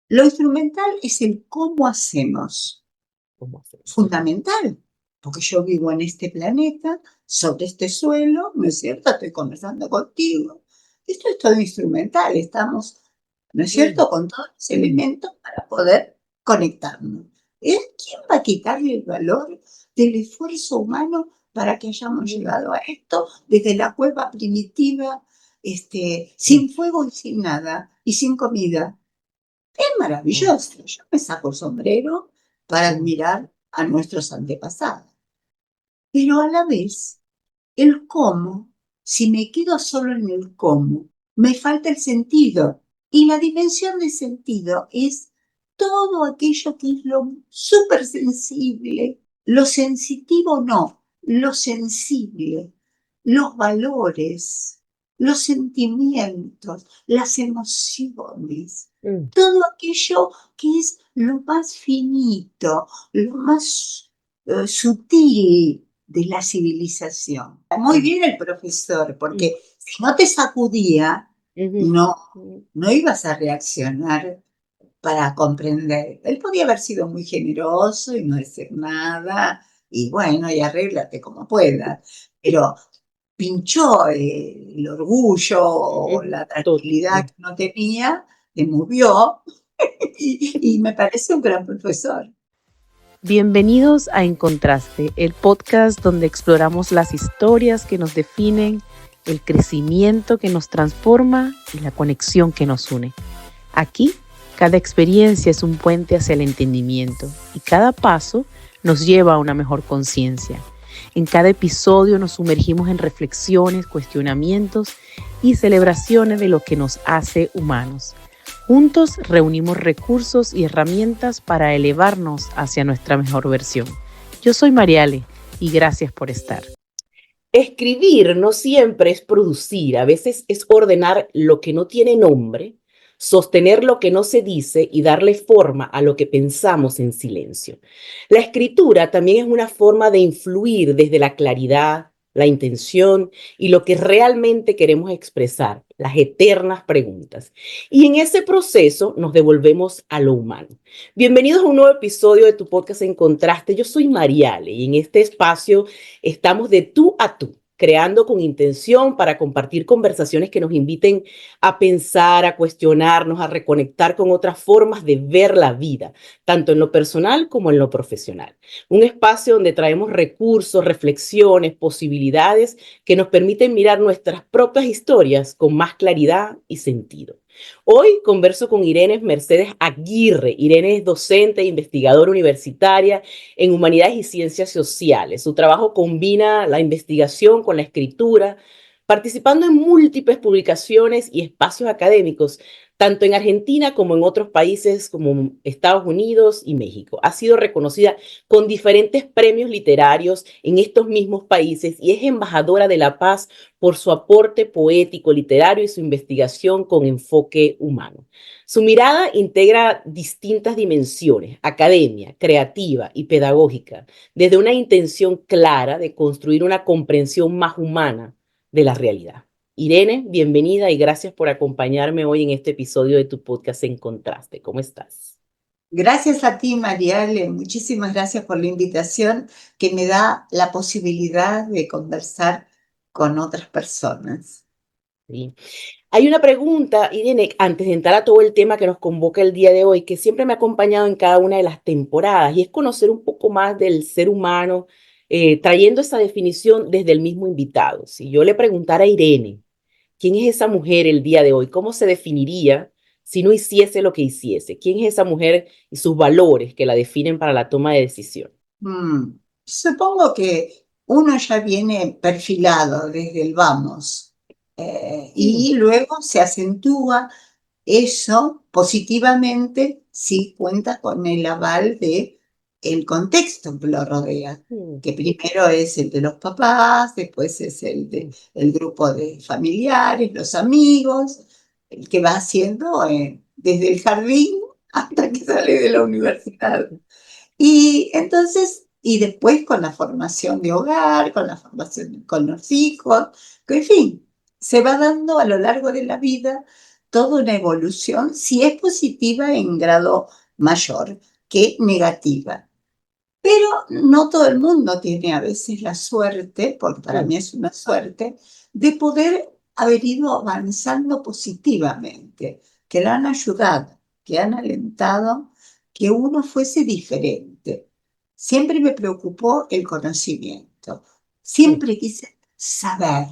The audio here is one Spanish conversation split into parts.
Lo instrumental es el cómo hacemos, ¿Cómo hacemos? fundamental, porque yo vivo en este planeta, sobre este suelo, ¿no es cierto? Estoy conversando contigo. Esto es todo instrumental, estamos, ¿no es Mm, cierto?, con todos los elementos para poder conectarnos. ¿Quién va a quitarle el valor del esfuerzo humano para que hayamos mm, llegado a esto desde la cueva primitiva, mm, sin fuego y sin nada, y sin comida? Es mm, maravilloso. Yo me saco el sombrero para mm, admirar a nuestros antepasados. Pero a la vez, el cómo, si me quedo solo en el cómo, me falta el sentido. Y la dimensión de sentido es todo aquello que es lo súper sensible, lo sensitivo no, lo sensible, los valores, los sentimientos, las emociones, mm. todo aquello que es lo más finito, lo más sutil de la civilización. Muy Mm, bien el profesor, mm, porque si no te sacudía, ujú, no, mm, no ibas a reaccionar para comprender. Él podía haber sido muy generoso y no decir nada, y bueno, y arréglate como puedas, pero pinchó el orgullo o mm, la tot- tranquilidad mm. que no tenía, te movió, y me parece un gran profesor. Bienvenidos a Encontraste, el podcast donde exploramos las historias que nos definen, el crecimiento que nos transforma y la conexión que nos une. Aquí, cada experiencia es un puente hacia el entendimiento y cada paso nos lleva a una mejor conciencia. En cada episodio nos sumergimos en reflexiones, cuestionamientos y celebraciones de lo que nos hace humanos. Juntos reunimos recursos y herramientas para elevarnos hacia nuestra mejor versión. Yo soy Mariale y gracias por estar. Escribir no siempre es producir, a veces es ordenar lo que no tiene nombre, sostener lo que no se dice y darle forma a lo que pensamos en silencio. La escritura también es una forma de influir desde la claridad, la intención y lo que realmente queremos expresar, las eternas preguntas. Y en ese proceso nos devolvemos a lo humano. Bienvenidos a un nuevo episodio de tu podcast En Contraste. Yo soy Mariale y en este espacio estamos de tú a tú, creando con intención para compartir conversaciones que nos inviten a pensar, a cuestionarnos, a reconectar con otras formas de ver la vida, tanto en lo personal como en lo profesional. Un espacio donde traemos recursos, reflexiones, posibilidades que nos permiten mirar nuestras propias historias con más claridad y sentido. Hoy converso con Irene Mercedes Aguirre. Irene es docente e investigadora universitaria en Humanidades y Ciencias Sociales. Su trabajo combina la investigación con la escritura, participando en múltiples publicaciones y espacios académicos, tanto en Argentina como en otros países como Estados Unidos y México. Ha sido reconocida con diferentes premios literarios en estos mismos países y es embajadora de la paz por su aporte poético, literario y su investigación con enfoque humano. Su mirada integra distintas dimensiones, academia, creativa y pedagógica, desde una intención clara de construir una comprensión más humana de la realidad. Irene, bienvenida y gracias por acompañarme hoy en este episodio de tu podcast En Contraste. ¿Cómo estás? Gracias a ti, Mariale. Muchísimas gracias por la invitación que me da la posibilidad de conversar con otras personas. Sí. Hay una pregunta, Irene, antes de entrar a todo el tema que nos convoca el día de hoy, que siempre me ha acompañado en cada una de las temporadas, y es conocer un poco más del ser humano, trayendo esa definición desde el mismo invitado. Si yo le preguntara a Irene, ¿quién es esa mujer el día de hoy? ¿Cómo se definiría si no hiciese lo que hiciese? ¿Quién es esa mujer y sus valores que la definen para la toma de decisión? Supongo que uno ya viene perfilado desde el vamos, Mm, y luego se acentúa eso positivamente si cuenta con el aval de el contexto que lo rodea, mm, que primero es el de los papás, después es mm, el grupo de familiares, los amigos, el que va haciendo desde el jardín hasta que sale de la universidad. Y entonces, y después con la formación de hogar, con la formación con los hijos, que en fin, se va dando a lo largo de la vida toda una evolución, si es positiva en grado mayor que negativa. Pero no todo el mundo tiene a veces la suerte, porque para mí es una suerte, de poder haber ido avanzando positivamente, que lo han ayudado, que han alentado que uno fuese diferente. Siempre me preocupó el conocimiento, siempre quise saber.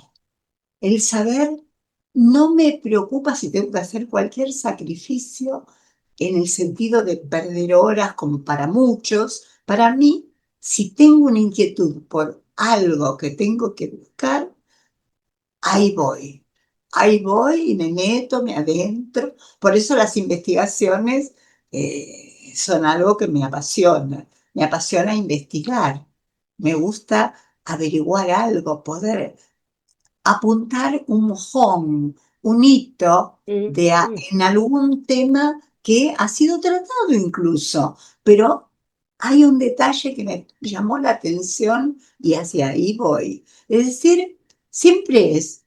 El saber no me preocupa si tengo que hacer cualquier sacrificio en el sentido de perder horas como para muchos. Para mí, si tengo una inquietud por algo que tengo que buscar, ahí voy. Ahí voy y me meto, me adentro. Por eso las investigaciones son algo que me apasiona. Me apasiona investigar. Me gusta averiguar algo, poder apuntar un mojón, un hito en algún tema que ha sido tratado incluso, pero hay un detalle que me llamó la atención y hacia ahí voy. Es decir, siempre es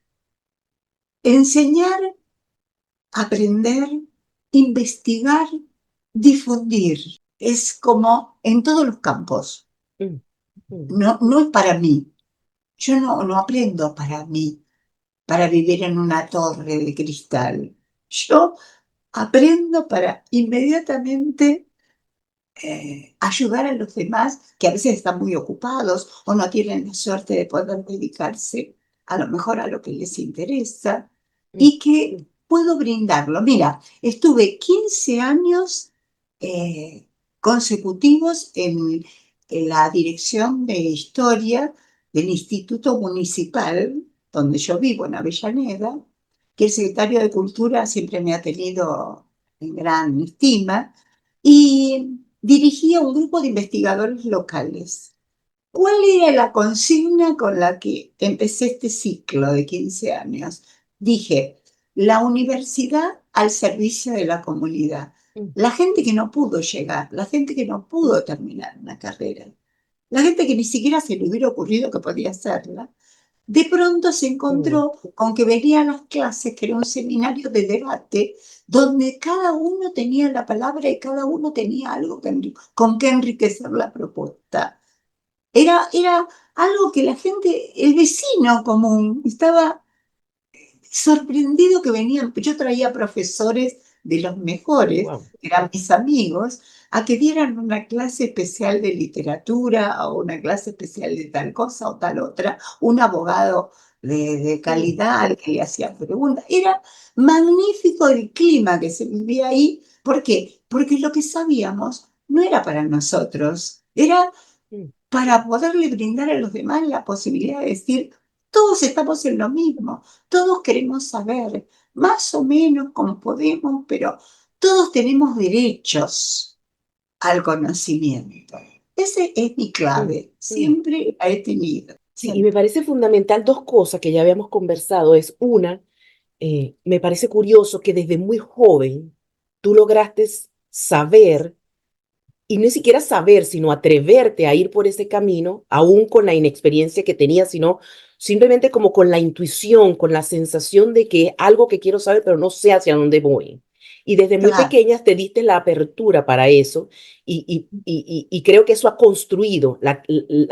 enseñar, aprender, investigar, difundir. Es como en todos los campos. No, no es para mí. Yo no aprendo para mí, para vivir en una torre de cristal. Yo aprendo para inmediatamente ayudar a los demás que a veces están muy ocupados o no tienen la suerte de poder dedicarse a lo mejor a lo que les interesa y que puedo brindarlo. Mira, estuve 15 años eh, consecutivos en la dirección de historia del Instituto Municipal, donde yo vivo, en Avellaneda, que el secretario de Cultura siempre me ha tenido en gran estima, y dirigía un grupo de investigadores locales. ¿Cuál era la consigna con la que empecé este ciclo de 15 años? Dije, la universidad al servicio de la comunidad. La gente que no pudo llegar, la gente que no pudo terminar una carrera, la gente que ni siquiera se le hubiera ocurrido que podía hacerla, de pronto se encontró con que venían las clases, que era un seminario de debate, donde cada uno tenía la palabra y cada uno tenía algo con que enriquecer la propuesta. Era algo que la gente, el vecino común, estaba sorprendido que venían. Yo traía profesores de los mejores, eran mis amigos, a que dieran una clase especial de literatura o una clase especial de tal cosa o tal otra, un abogado de calidad al que le hacía preguntas. Era magnífico el clima que se vivía ahí. ¿Por qué? Porque lo que sabíamos no era para nosotros, era para poderle brindar a los demás la posibilidad de decir, todos estamos en lo mismo, todos queremos saber, más o menos como podemos, pero todos tenemos derechos al conocimiento. Ese es mi clave, siempre la he tenido. Sí, y me parece fundamental dos cosas que ya habíamos conversado. Es una, me parece curioso que desde muy joven tú lograste saber, y no siquiera saber, sino atreverte a ir por ese camino, aún con la inexperiencia que tenías, sino simplemente como con la intuición, con la sensación de que algo que quiero saber, pero no sé hacia dónde voy. Y desde muy Claro. pequeñas te diste la apertura para eso y creo que eso ha construido la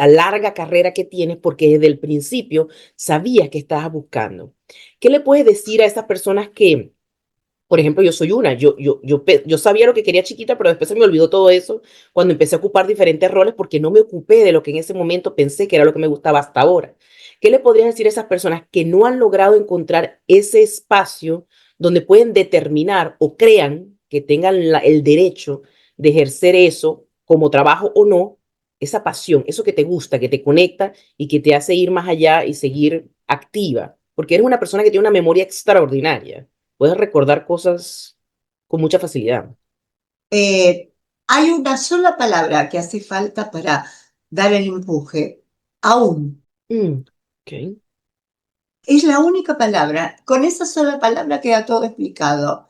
larga carrera que tienes porque desde el principio sabías que estabas buscando. ¿Qué le puedes decir a esas personas que, por ejemplo, yo soy una, yo sabía lo que quería chiquita, pero después se me olvidó todo eso cuando empecé a ocupar diferentes roles porque no me ocupé de lo que en ese momento pensé que era lo que me gustaba hasta ahora? ¿Qué le podrías decir a esas personas que no han logrado encontrar ese espacio donde pueden determinar o crean que tengan el derecho de ejercer eso como trabajo o no, esa pasión, eso que te gusta, que te conecta y que te hace ir más allá y seguir activa? Porque eres una persona que tiene una memoria extraordinaria, puedes recordar cosas con mucha facilidad. Hay una sola palabra que hace falta para dar el empuje, aún. Ok. Es la única palabra. Con esa sola palabra queda todo explicado.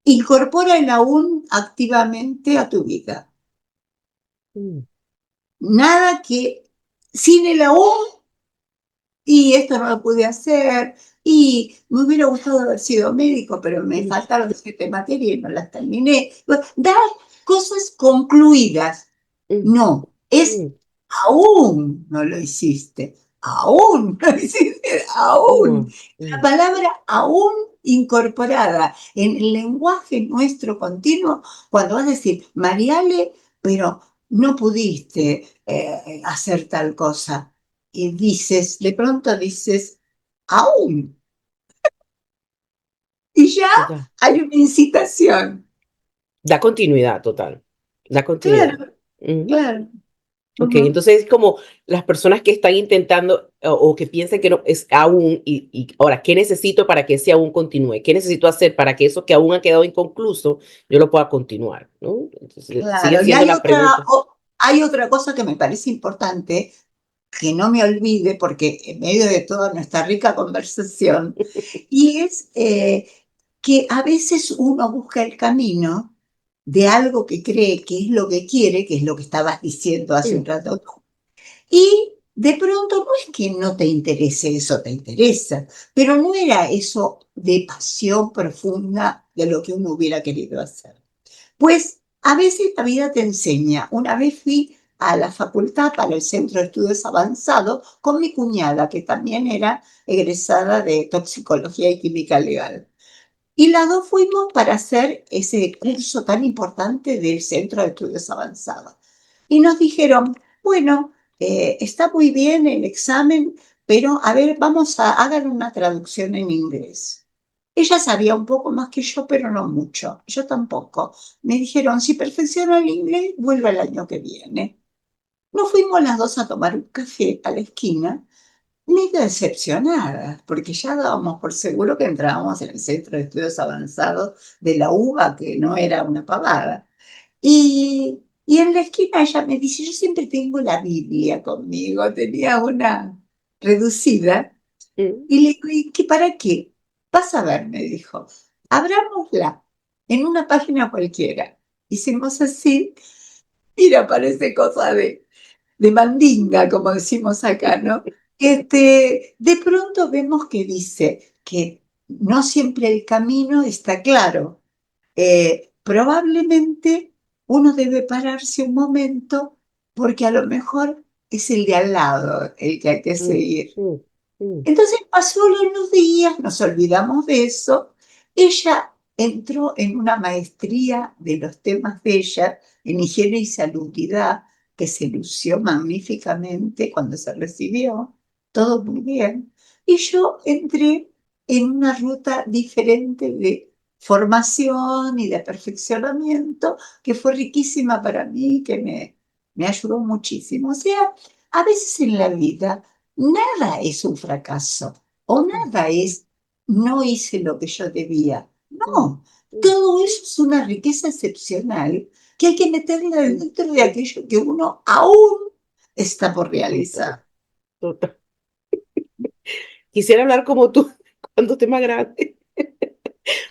Incorpora el aún activamente a tu vida. Nada que sin el aún, y esto no lo pude hacer, Y me hubiera gustado haber sido médico, pero me faltaron 7 materias y no las terminé. Dar cosas concluidas. mm, No, es mm, aún no lo hiciste. Aún no lo hiciste, aún. mm, La mm, palabra aún incorporada en el lenguaje nuestro continuo, cuando vas a decir, Mariale, pero no pudiste hacer tal cosa. Y dices, de pronto dices, aún. Y ya total. hay una incitación. Da continuidad, total. Da continuidad. Claro, Ujú. claro. Ok, Ujú. entonces es como las personas que están intentando o que piensan que no es aún y ahora, ¿qué necesito para que ese aún continúe? ¿Qué necesito hacer para que eso que aún ha quedado inconcluso yo lo pueda continuar? ¿No? Entonces, sigue Claro, y siendo la pregunta. hay otra cosa que me parece importante, que no me olvide, porque en medio de toda nuestra rica conversación, y es que a veces uno busca el camino de algo que cree que es lo que quiere, que es lo que estabas diciendo hace un Mm, rato, y de pronto no es que no te interese eso, te interesa, pero no era eso de pasión profunda de lo que uno hubiera querido hacer. Pues a veces la vida te enseña. Una vez fui a la facultad para el Centro de Estudios Avanzados con mi cuñada, que también era egresada de Toxicología y Química Legal. Y las dos fuimos para hacer ese curso tan importante del Centro de Estudios Avanzados. Y nos dijeron, bueno, está muy bien el examen, pero a ver, vamos a hacer una traducción en inglés. Ella sabía un poco más que yo, pero no mucho. Yo tampoco. Me dijeron, si perfecciona el inglés, vuelve el año que viene. Nos fuimos las dos a tomar un café a la esquina, medio decepcionadas, porque ya dábamos por seguro que entrábamos en el Centro de Estudios Avanzados de la UBA, que no era una pavada. Y en la esquina ella me dice, yo siempre tengo la Biblia conmigo, tenía una reducida, mm, y le digo, ¿y qué para qué? Vas a ver, me dijo, abrámosla en una página cualquiera. Hicimos así, mira, parece cosa de mandinga, como decimos acá, ¿no? De pronto vemos que dice que no siempre el camino está claro. Probablemente uno debe pararse un momento porque a lo mejor es el de al lado el que hay que mm, seguir. mm, mm, Entonces pasó los días, nos olvidamos de eso. Ella entró en una maestría de los temas de ella en higiene y salubridad, que se lució magníficamente cuando se recibió, todo muy bien. Y yo entré en una ruta diferente de formación y de perfeccionamiento, que fue riquísima para mí, que me ayudó muchísimo. O sea, a veces en la vida nada es un fracaso o mm, nada es no hice lo que yo debía. mm, No, mm, todo eso es una riqueza excepcional que hay que meterla mm, dentro de aquello que uno aún está por total, realizar. total. Quisiera hablar como tú cuando esté más grande,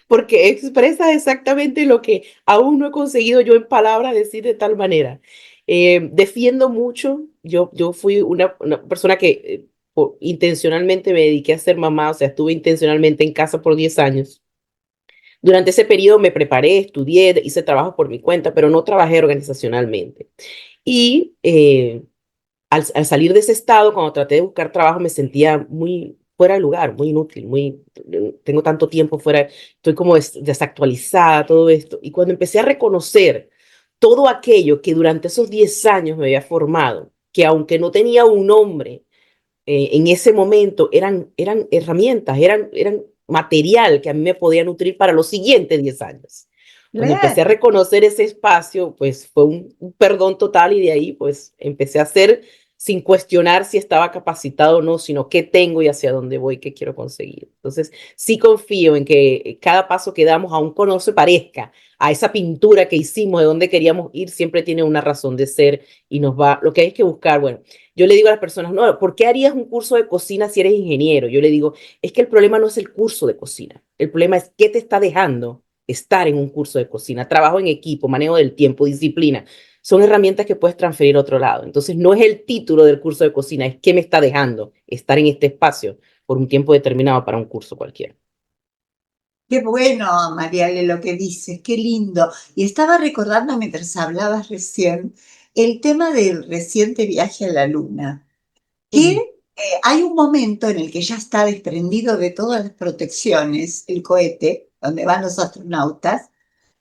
porque expresa exactamente lo que aún no he conseguido yo en palabras decir de tal manera. Defiendo mucho, yo fui una persona que intencionalmente me dediqué a ser mamá, o sea, estuve intencionalmente en casa por 10 años. Durante ese periodo me preparé, estudié, hice trabajo por mi cuenta, pero no trabajé organizacionalmente. Y al salir de ese estado, cuando traté de buscar trabajo, me sentía muy fuera de lugar, muy inútil, tengo tanto tiempo fuera, estoy como desactualizada, todo esto. Y cuando empecé a reconocer todo aquello que durante esos 10 años me había formado, que aunque no tenía un nombre, en ese momento eran herramientas, eran material que a mí me podía nutrir para los siguientes 10 años. Cuando empecé a Claro, reconocer ese espacio, pues fue un perdón total y de ahí pues empecé a hacer sin cuestionar si estaba capacitado o no, sino qué tengo y hacia dónde voy, qué quiero conseguir. Entonces, sí confío en que cada paso que damos, aun cuando no se parezca a esa pintura que hicimos de dónde queríamos ir, siempre tiene una razón de ser y nos va, lo que hay que buscar, bueno, yo le digo a las personas, no, ¿por qué harías un curso de cocina si eres ingeniero? Yo le digo, es que el problema no es el curso de cocina, el problema es qué te está dejando estar en un curso de cocina, trabajo en equipo, manejo del tiempo, disciplina. Son herramientas que puedes transferir a otro lado. Entonces, no es el título del curso de cocina, es qué me está dejando estar en este espacio por un tiempo determinado para un curso cualquiera. Qué bueno, Mariale, lo que dices, qué lindo. Y estaba recordando mientras hablabas recién el tema del reciente viaje a la Luna, que Ujú, hay un momento en el que ya está desprendido de todas las protecciones, el cohete, donde van los astronautas,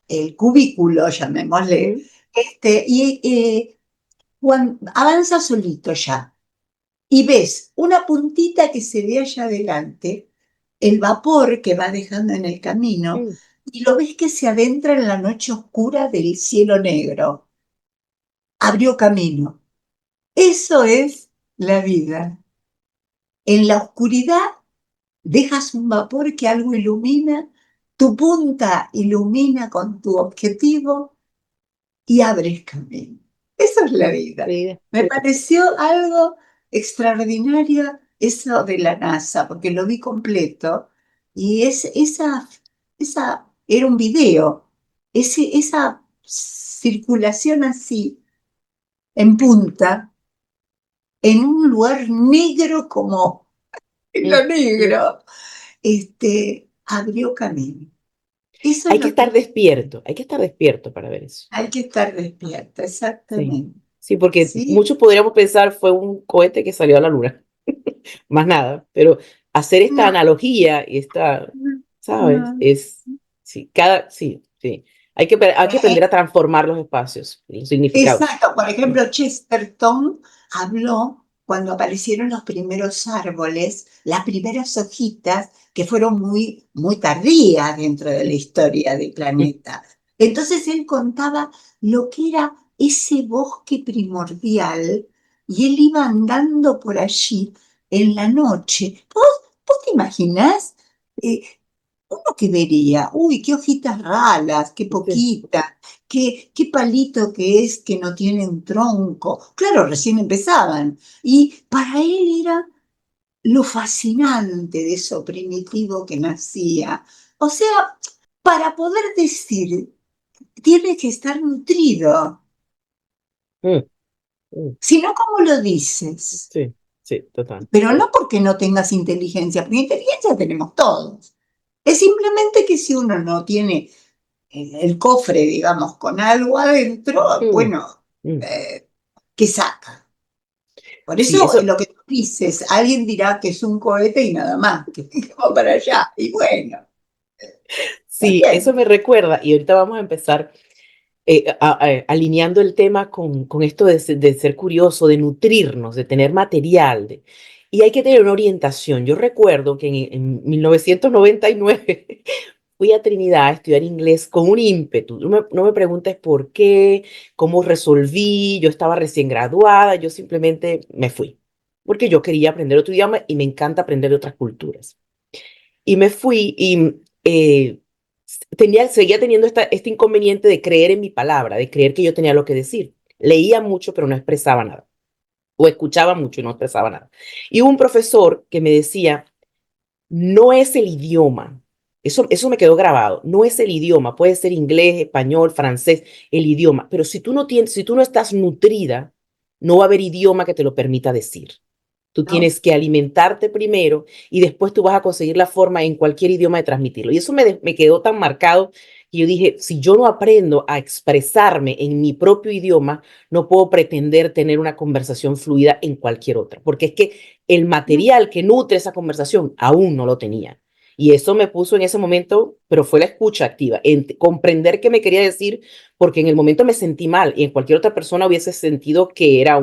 el cubículo, llamémosle, ujú, y avanza solito ya. Y ves una puntita que se ve allá adelante, el vapor que va dejando en el camino, mm, y lo ves que se adentra en la noche oscura del cielo negro. Abrió camino. Eso es la vida. En la oscuridad dejas un vapor que algo ilumina, tu punta ilumina con tu objetivo y abres camino. Eso es la vida. sí, Me pareció algo extraordinario eso de la NASA, porque lo vi completo y esa era un video, esa circulación así, en punta, en un lugar negro como en mm, lo mm. negro, abrió camino. Eso es Hay que lo estar que despierto, hay que estar despierto para ver eso. hay que estar despierta, Sí, exactamente. sí, porque ¿Sí? muchos podríamos pensar fue un cohete que salió a la luna, más nada, pero hacer esta No, analogía y esta, no, ¿sabes? no. Es, sí, sí, sí. Hay que aprender a transformar los espacios, los significados. Exacto, por Mm, ejemplo, Chesterton habló cuando aparecieron los primeros árboles, las primeras hojitas que fueron muy tardías dentro de la historia del mm, planeta. Entonces él contaba lo que era ese bosque primordial y él iba andando por allí en la noche. ¿Vos te imaginás? Eh, Uno que vería, uy, qué hojitas ralas, qué sí, poquitas, qué palito que es que no tiene un tronco. Claro, recién empezaban. Y para él era lo fascinante de eso primitivo que nacía. O sea, para poder decir, tiene que estar nutrido. mm, mm, Si no, ¿cómo lo dices? sí, sí, total. Pero no porque no tengas inteligencia, porque inteligencia tenemos todos. Es simplemente que si uno no tiene el cofre, digamos, con algo adentro, Mm, bueno, mm. ¿qué saca? Por Sí, eso eso, lo que tú dices, alguien dirá que es un cohete y nada más, que va para allá. Y bueno, está sí, eso bien. me recuerda, y ahorita vamos a empezar alineando el tema con esto de ser curioso, de nutrirnos, de tener material. Y hay que tener una orientación. Yo recuerdo que en 1999 fui a Trinidad a estudiar inglés con un ímpetu. No me preguntes por qué, cómo resolví. Yo estaba recién graduada, yo simplemente me fui. Porque yo quería aprender otro idioma y me encanta aprender de otras culturas. Y me fui y seguía teniendo este inconveniente de creer en mi palabra, de creer que yo tenía lo que decir. Leía mucho, pero no expresaba nada. O escuchaba mucho y no expresaba nada. Y hubo un profesor que me decía, no es el idioma. Eso me quedó grabado. No es el idioma. Puede ser inglés, español, francés, el idioma. Pero si tú no estás nutrida, no va a haber idioma que te lo permita decir. Tú ¿No? tienes que alimentarte primero y después tú vas a conseguir la forma en cualquier idioma de transmitirlo. Y eso me quedó tan marcado que yo dije, si yo no aprendo a expresarme en mi propio idioma, no puedo pretender tener una conversación fluida en cualquier otra, porque es que el material que nutre esa conversación aún no lo tenía. Y eso me puso en ese momento, pero fue la escucha activa, en comprender qué me quería decir, porque en el momento me sentí mal y en cualquier otra persona hubiese sentido que era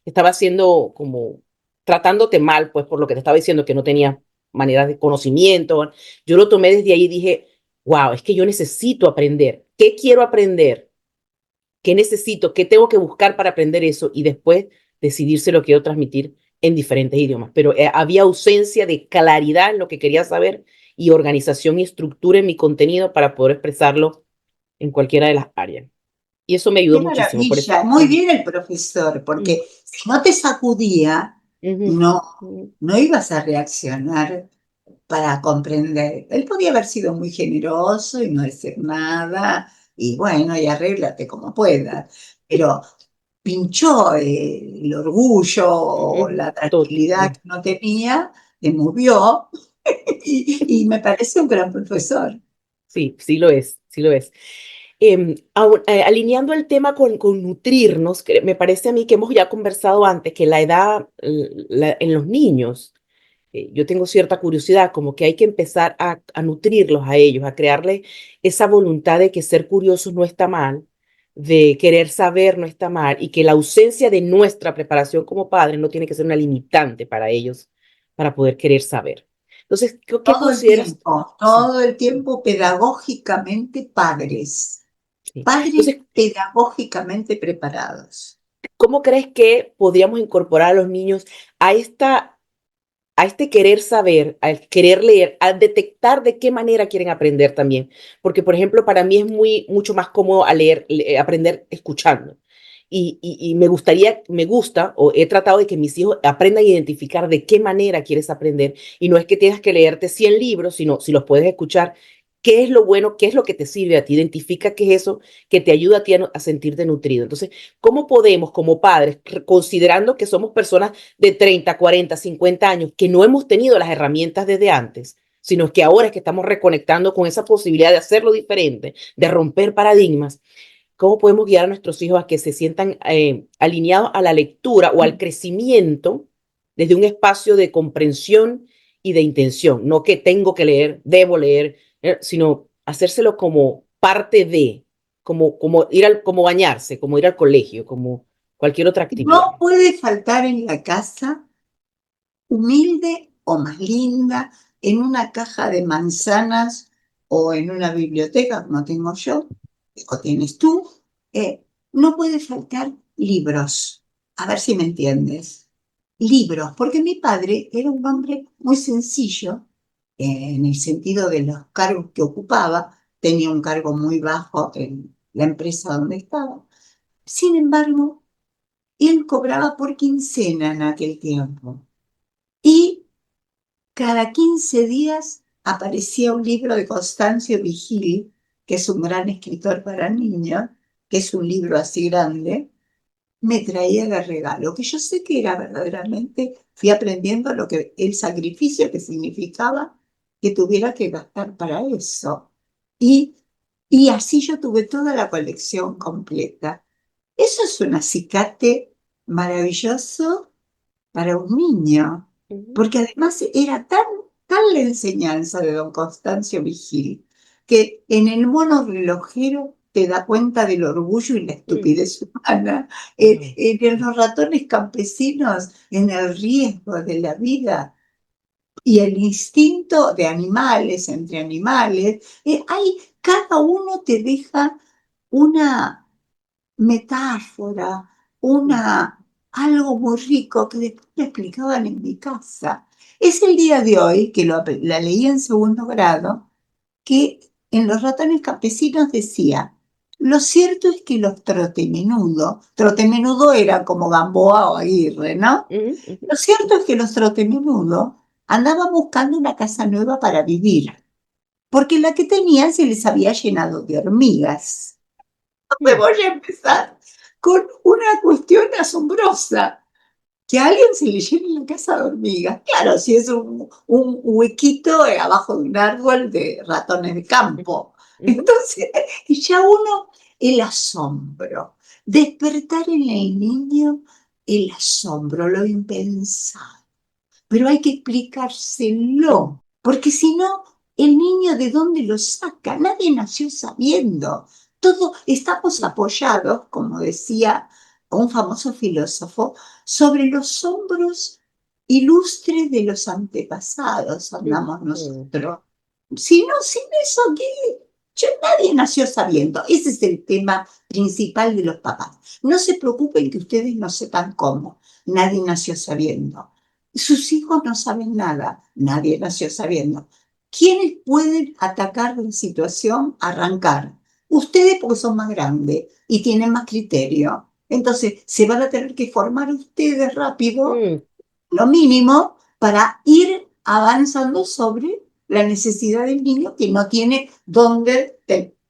estaba haciendo como tratándote mal, pues por lo que te estaba diciendo, que no tenía maneras de conocimiento. Yo lo tomé desde ahí y dije, wow, es que yo necesito aprender. ¿Qué quiero aprender? ¿Qué necesito? ¿Qué tengo que buscar para aprender eso? Y después decidir si lo quiero transmitir en diferentes idiomas. Pero había ausencia de claridad en lo que quería saber y organización y estructura en mi contenido para poder expresarlo en cualquiera de las áreas. Y eso me ayudó Qué muchísimo. Por eso. maravilla. Muy bien el profesor, Mm, porque si no te sacudía, ujú, no, ujú, no ibas a reaccionar para comprender. Él podía haber sido muy generoso y no decir nada, y bueno, y arréglate como puedas, pero pinchó el orgullo o ujú, la tranquilidad que no tenía te movió y me parece un gran profesor. Sí, sí lo es, sí lo es. Alineando el tema con nutrirnos, que me parece a mí que hemos ya conversado antes que la edad en los niños, yo tengo cierta curiosidad, como que hay que empezar a nutrirlos a ellos, a crearles esa voluntad de que ser curiosos no está mal, de querer saber no está mal y que la ausencia de nuestra preparación como padres no tiene que ser una limitante para ellos para poder querer saber. Entonces, ¿qué consideras? Sí, Todo el tiempo pedagógicamente padres, sí. padres Entonces, pedagógicamente preparados. ¿cómo crees que podríamos incorporar a los niños a a este querer saber, al querer leer, al detectar de qué manera quieren aprender también? Porque, por ejemplo, para mí es mucho más cómodo a leer, aprender escuchando. Y me gusta, o he tratado de que mis hijos aprendan a identificar de qué manera quieres aprender. Y no es que tengas que leerte 100 libros, sino si los puedes escuchar, qué es lo bueno, qué es lo que te sirve a ti. Identifica qué es eso que te ayuda a ti a sentirte nutrido. Entonces, ¿cómo podemos como padres, considerando que somos personas de 30, 40, 50 años, que no hemos tenido las herramientas desde antes, sino que ahora es que estamos reconectando con esa posibilidad de hacerlo diferente, de romper paradigmas? ¿Cómo podemos guiar a nuestros hijos a que se sientan alineados a la lectura o al crecimiento desde un espacio de comprensión y de intención? No que tengo que leer, debo leer, sino hacérselo como parte de, como bañarse, como ir al colegio, como cualquier otra actividad. No puede faltar en la casa, humilde o más linda, en una caja de manzanas o en una biblioteca, como tengo yo, o tienes tú, no puede faltar libros. A ver si me entiendes. Libros, porque mi padre era un hombre muy sencillo, en el sentido de los cargos que ocupaba, tenía un cargo muy bajo en la empresa donde estaba. Sin embargo, él cobraba por quincena en aquel tiempo y cada 15 días aparecía un libro de Constancio Vigil, que es un gran escritor para niños, que es un libro así grande, me traía de regalo, que yo sé que era verdaderamente, fui aprendiendo lo que el sacrificio que significaba que tuviera que gastar para eso. Y, y así yo tuve toda la colección completa. Eso es un acicate maravilloso para un niño, Ujú. porque además era tan la enseñanza de don Constancio Vigil, que en el mono relojero te da cuenta del orgullo y la Mm, estupidez humana, mm, en los ratones campesinos, en el riesgo de la vida y el instinto de animales entre animales, cada uno te deja una metáfora, mm, algo muy rico que después me explicaban en mi casa. Es el día de hoy, que la leí en segundo grado, que en los ratones campesinos decía, lo cierto es que los trotemenudo era como Gamboa o Aguirre, ¿no? mm, ujú, Lo cierto es que los trotemenudo andaban buscando una casa nueva para vivir, porque la que tenían se les había llenado de hormigas. Me mm, voy a empezar con una cuestión asombrosa, que a alguien se le llene la casa de hormigas. Claro, si es un huequito abajo de un árbol de ratones de campo. ujú, Entonces, ya uno, el asombro, despertar en el niño el asombro, lo impensado. Pero hay que mm, explicárselo, porque si no, el niño de dónde lo saca, nadie nació sabiendo. Todo estamos mm, apoyados, como decía un famoso filósofo, sobre los hombros ilustres de los antepasados, mm, andamos mm, nosotros. Si no, sin eso, ¿qué? Nadie nació sabiendo. Ese es el tema principal de los papás. No se preocupen que ustedes no sepan cómo. Nadie nació sabiendo. Sus hijos no saben nada, nadie nació sabiendo. ¿Quiénes pueden atacar la situación? Arrancar. Ustedes porque son más grandes y tienen más criterio. Entonces, se van a tener que formar ustedes rápido, mm, lo mínimo, para ir avanzando sobre la necesidad del niño que no tiene dónde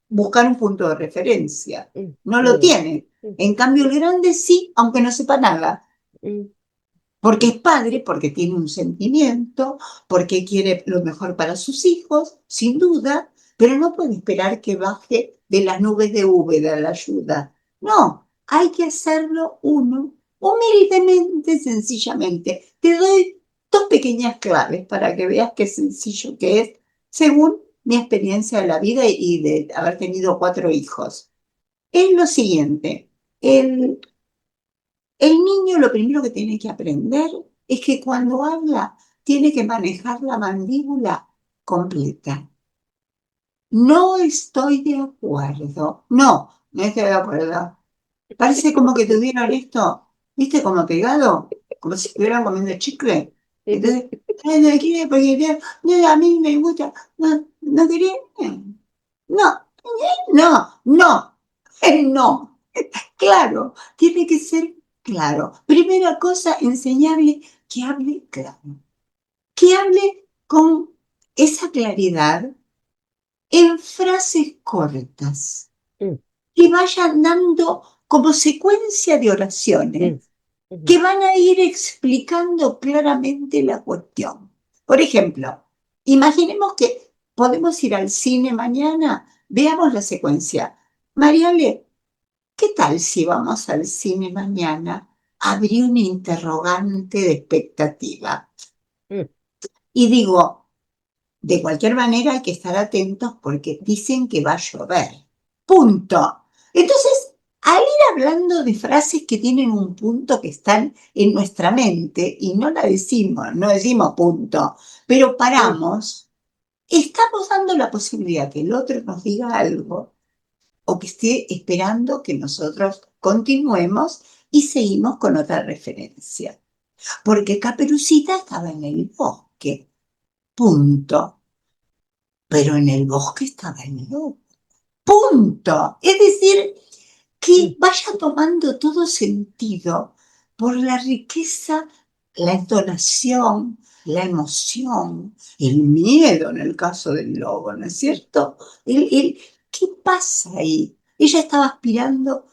buscar un punto de referencia. mm, No lo mm, tiene. mm, En cambio, el grande sí, aunque no sepa nada. mm. Porque es padre, porque tiene un sentimiento, porque quiere lo mejor para sus hijos, sin duda, pero no puede esperar que baje de las nubes de Úbeda la ayuda. No, hay que hacerlo uno, humildemente, sencillamente. Te doy dos pequeñas claves para que veas qué sencillo que es, según mi experiencia de la vida y de haber tenido 4 hijos. Es lo siguiente, el niño lo primero que tiene que aprender es que cuando habla tiene que manejar la mandíbula completa. No estoy de acuerdo. No, no estoy de acuerdo. Parece como que tuvieron esto, ¿viste? Como pegado, como si estuvieran comiendo chicle. Entonces, "Ay, no quiere porque no, a mí me gusta. No, no quería. No, no, no, no. Claro, tiene que ser claro. Primera cosa, enseñarle que hable claro, que hable con esa claridad en frases cortas, mm, que vayan dando como secuencia de oraciones mm, ujú, que van a ir explicando claramente la cuestión. Por ejemplo, imaginemos que podemos ir al cine mañana, veamos la secuencia. Mariale, ¿qué tal si vamos al cine mañana? Abrí un interrogante de expectativa. mm, Y digo, de cualquier manera hay que estar atentos porque dicen que va a llover. Punto. Entonces, al ir hablando de frases que tienen un punto que están en nuestra mente y no la decimos, no decimos punto, pero mm, paramos, estamos dando la posibilidad que el otro nos diga algo o que esté esperando que nosotros continuemos y seguimos con otra referencia. Porque Caperucita estaba en el bosque, punto. Pero en el bosque estaba el lobo, punto. Es decir, mm, que vaya tomando todo sentido por la riqueza, la entonación, la emoción, el miedo en el caso del lobo, ¿no es cierto? ¿Qué pasa ahí? Ella estaba aspirando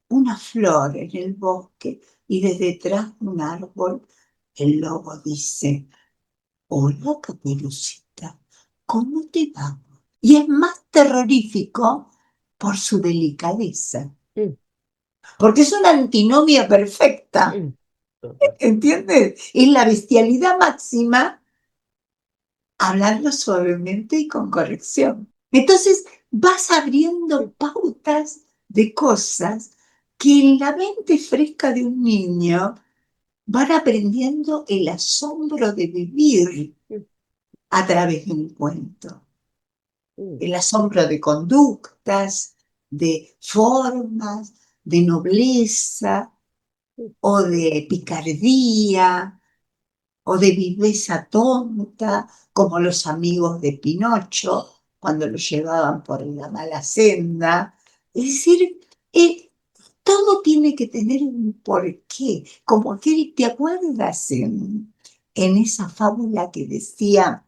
una flor en el bosque y desde detrás de un árbol el lobo dice, hola Caperucita, ¿cómo te va? Y es más terrorífico por su delicadeza mm, porque es una antinomia perfecta, mm, total, ¿entiendes? Es la bestialidad máxima hablando suavemente y con corrección. Entonces vas mm, abriendo pautas de cosas que en la mente fresca de un niño van aprendiendo el asombro de vivir mm, a través de un cuento. mm, El asombro de conductas, de formas, de nobleza, mm, o de picardía, o de viveza tonta, como los amigos de Pinocho, cuando lo llevaban por la mala senda. Es decir, todo tiene que tener un porqué, como aquel, ¿te acuerdas en esa fábula que decía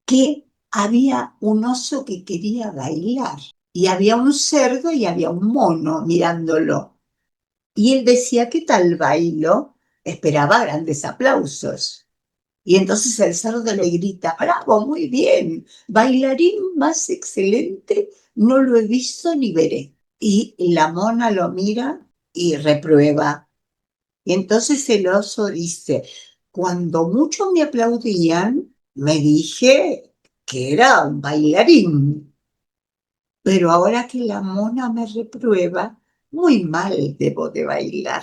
que había un oso que quería bailar y había un cerdo y había un mono mirándolo? Y él decía, ¿qué tal bailo? Esperaba grandes aplausos. Y entonces el cerdo le grita, bravo, muy bien, bailarín más excelente, no lo he visto ni veré. Y la mona lo mira y reprueba. Y entonces el oso dice, cuando muchos me aplaudían, me dije que era un bailarín, pero ahora que la mona me reprueba, muy mal debo de bailar.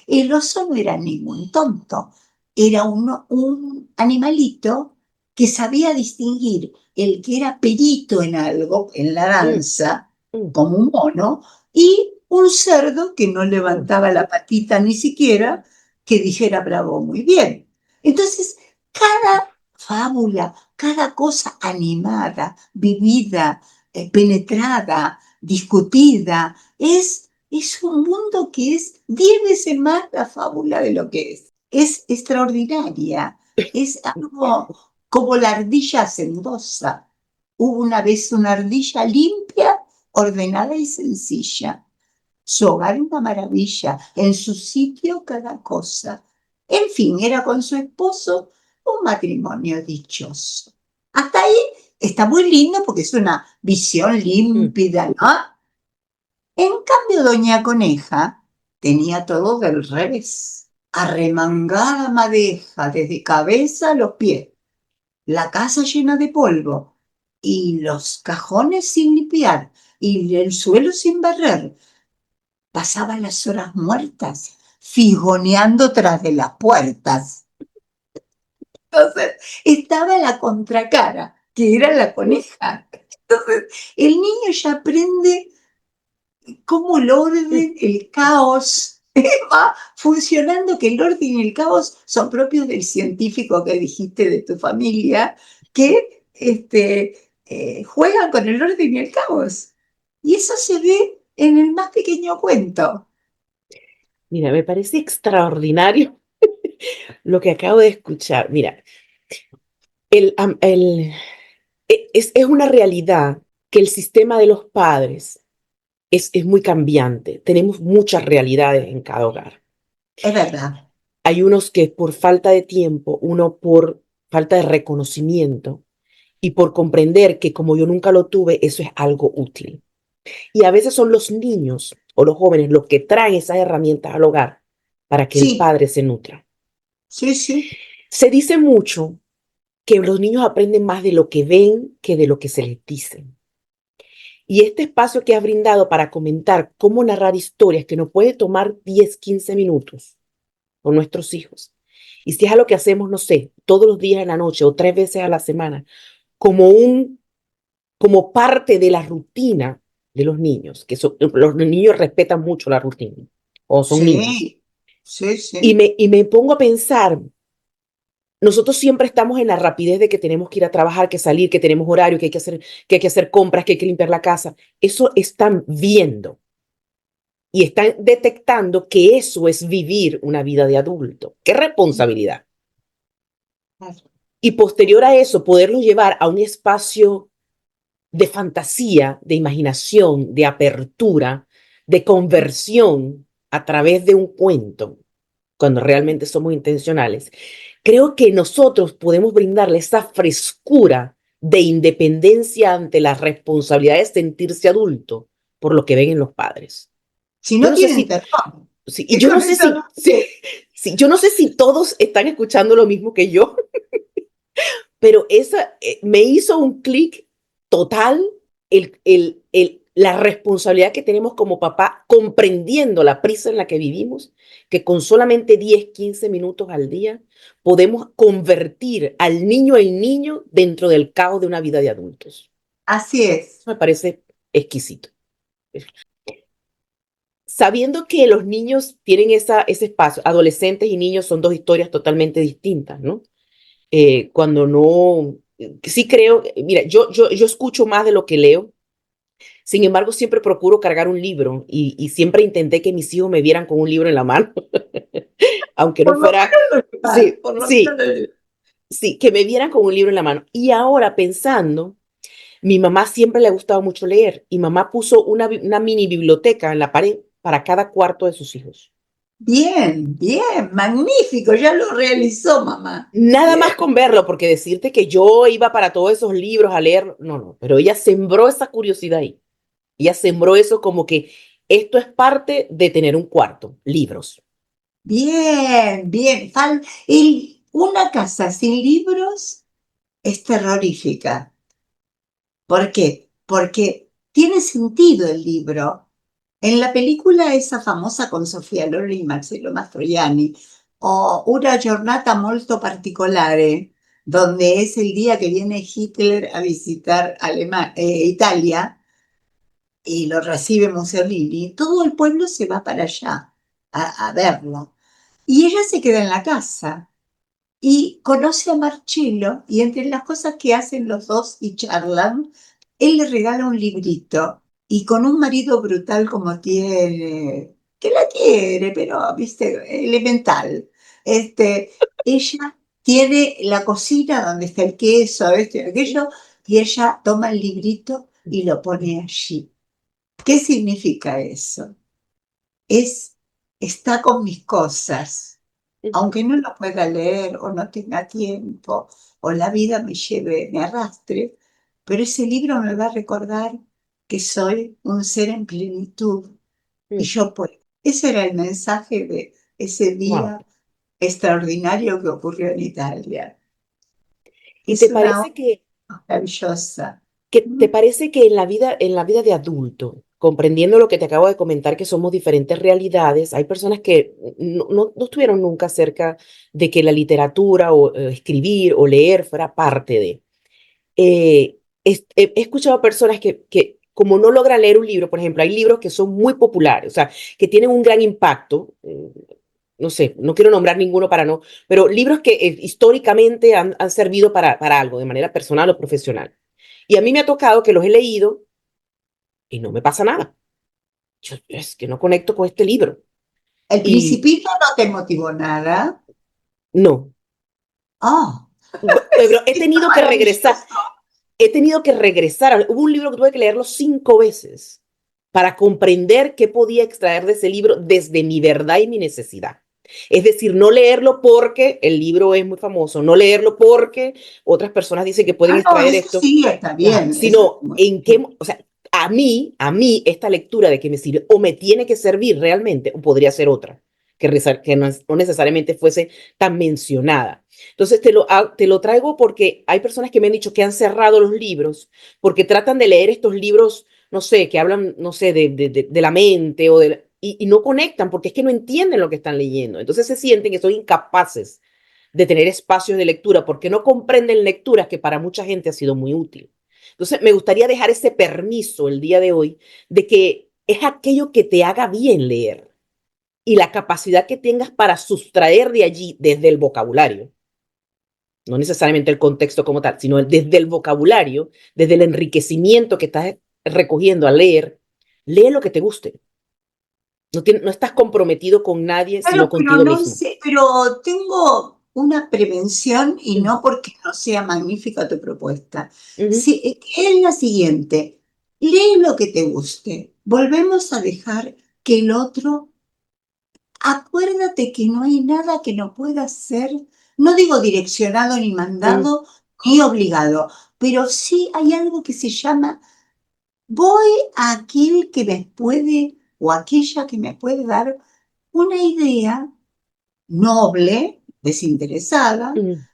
El oso no era ningún tonto, era un animalito que sabía distinguir el que era perito en algo, en la mm, danza, mm, como un mono, y un cerdo que no mm, levantaba la patita ni siquiera, que dijera bravo, muy bien. Entonces, cada fábula, cada cosa animada, vivida, penetrada, discutida, es un mundo que es 10 veces más la fábula de lo que es. Es extraordinaria. Es algo como la ardilla hacendosa. Hubo una vez una ardilla limpia, ordenada y sencilla. Su hogar una maravilla. En su sitio cada cosa. En fin, era con su esposo un matrimonio dichoso. Hasta ahí está muy lindo porque es una visión límpida, ¿no? En cambio, doña Coneja tenía todo del revés. Arremangada madeja desde cabeza a los pies, la casa llena de polvo y los cajones sin limpiar y el suelo sin barrer. Pasaba las horas muertas figoneando tras de las puertas. Entonces, estaba la contracara, que era la coneja. Entonces, el niño ya aprende cómo el orden, el caos, va funcionando, que el orden y el caos son propios del científico que dijiste de tu familia, que juegan con el orden y el caos. Y eso se ve en el más pequeño cuento. Mira, me parece extraordinario lo que acabo de escuchar. Mira, es una realidad que el sistema de los padres es muy cambiante. Tenemos muchas realidades en cada hogar. Es verdad. Hay unos que por falta de tiempo, uno por falta de reconocimiento y por comprender que como yo nunca lo tuve, eso es algo útil. Y a veces son los niños o los jóvenes los que traen esas herramientas al hogar para que el Sí, padre se nutra. sí, sí. Se dice mucho que los niños aprenden más de lo que ven que de lo que se les dice. Y este espacio que has brindado para comentar cómo narrar historias que nos puede tomar 10, 15 minutos con nuestros hijos. Y si es algo que hacemos, no sé, todos los días en la noche o 3 veces a la semana, como parte de la rutina de los niños, los niños respetan mucho la rutina, o son niños. Sí, sí, Y sí. me pongo a pensar, nosotros siempre estamos en la rapidez de que tenemos que ir a trabajar, que salir, que tenemos horario, que hay que hacer compras, que hay que limpiar la casa. Eso están viendo y están detectando que eso es vivir una vida de adulto. ¡Qué responsabilidad! Y posterior a eso, poderlos llevar a un espacio de fantasía, de imaginación, de apertura, de conversión a través de un cuento, cuando realmente somos intencionales. Creo que nosotros podemos brindarle esa frescura de independencia ante la responsabilidad de sentirse adulto por lo que ven en los padres. Si Yo no no sé tienen si, terror, sí, y que yo no con sé eso no. yo no sé si todos están escuchando lo mismo que yo, pero esa me hizo un clic total la responsabilidad que tenemos como papá, comprendiendo la prisa en la que vivimos, que con solamente 10, 15 minutos al día podemos convertir al niño en niño dentro del caos de una vida de adultos. Así es. Eso me parece exquisito. Sabiendo que los niños tienen ese espacio, adolescentes y niños son dos historias totalmente distintas, ¿no? Cuando no, sí creo, mira, yo escucho más de lo que leo. Sin embargo, siempre procuro cargar un libro y siempre intenté que mis hijos me vieran con un libro en la mano, aunque no Por lo fuera, menos lo llevar, sí, por lo menos sí, lo llevar. sí, que me vieran con un libro en la mano. Y ahora pensando, mi mamá siempre le ha gustado mucho leer y mamá puso una mini biblioteca en la pared para cada cuarto de sus hijos. Bien, bien, magnífico, ya lo realizó mamá. Nada Bien, más con verlo, porque decirte que yo iba para todos esos libros a leer, no, no, pero ella sembró esa curiosidad ahí. Ella sembró eso como que esto es parte de tener un cuarto, libros. bien, bien. Una casa sin libros es terrorífica. ¿Por qué? Porque tiene sentido el libro. En la película esa famosa con Sofía Loren y Marcello Mastroianni, o Una giornata molto particolare, donde es el día que viene Hitler a visitar Italia y lo recibe Mussolini, todo el pueblo se va para allá a verlo. Y ella se queda en la casa y conoce a Marcello y entre las cosas que hacen los dos y charlan, él le regala un librito y con un marido brutal como tiene, que la quiere, pero, viste, elemental, ella tiene la cocina donde está el queso, esto y aquello, y ella toma el librito y lo pone allí. ¿Qué significa eso? Es, está con mis cosas, aunque no lo pueda leer o no tenga tiempo o la vida me lleve, me arrastre, pero ese libro me va a recordar que soy un ser en plenitud y Mm. yo puedo. Ese era el mensaje de ese Wow. día extraordinario que ocurrió en Italia. ¿Y Es te una parece obra que maravillosa. te parece que en la vida de adulto, comprendiendo lo que te acabo de comentar, que somos diferentes realidades, hay personas que no estuvieron nunca cerca de que la literatura o escribir o leer fuera parte de. He escuchado personas que como no logran leer un libro, por ejemplo, hay libros que son muy populares, o sea, que tienen un gran impacto. No sé, no quiero nombrar ninguno para no, pero libros que históricamente han servido para algo, de manera personal o profesional. Y a mí me ha tocado que los he leído y no me pasa nada. Yo es que no conecto con este libro. El Y Principito no te motivó nada. no, Ah, pero está maravilloso. he tenido que regresar. Hubo un libro que tuve que leerlo 5 veces para comprender qué podía extraer de ese libro desde mi verdad y mi necesidad. Es decir, no leerlo porque el libro es muy famoso, no leerlo porque otras personas dicen que pueden Ah, no, extraer eso esto, sí, está bien. Eso es sino muy en qué, bien. o sea, a mí esta lectura de que me sirve o me tiene que servir realmente, o podría ser otra, que no necesariamente fuese tan mencionada. Entonces te lo traigo porque hay personas que me han dicho que han cerrado los libros porque tratan de leer estos libros, no sé, que hablan, no sé, de la mente y no conectan porque es que no entienden lo que están leyendo. Entonces se sienten que son incapaces de tener espacios de lectura porque no comprenden lecturas que para mucha gente ha sido muy útil. Entonces me gustaría dejar ese permiso el día de hoy de que es aquello que te haga bien leer y la capacidad que tengas para sustraer de allí desde el vocabulario, no necesariamente el contexto como tal, sino desde el vocabulario, desde el enriquecimiento que estás recogiendo al leer, lee lo que te guste. No estás comprometido con nadie, sino Claro, pero contigo no mismo. sé, pero tengo una prevención y Mm, no porque no sea magnífica tu propuesta. ujú, Sí, es la siguiente, lee lo que te guste. Volvemos a dejar que el otro, acuérdate que no hay nada que no pueda ser, no digo direccionado ni mm, mandado ni obligado, pero sí hay algo que se llama, voy a aquel que me puede o aquella que me puede dar una idea noble, desinteresada, mm,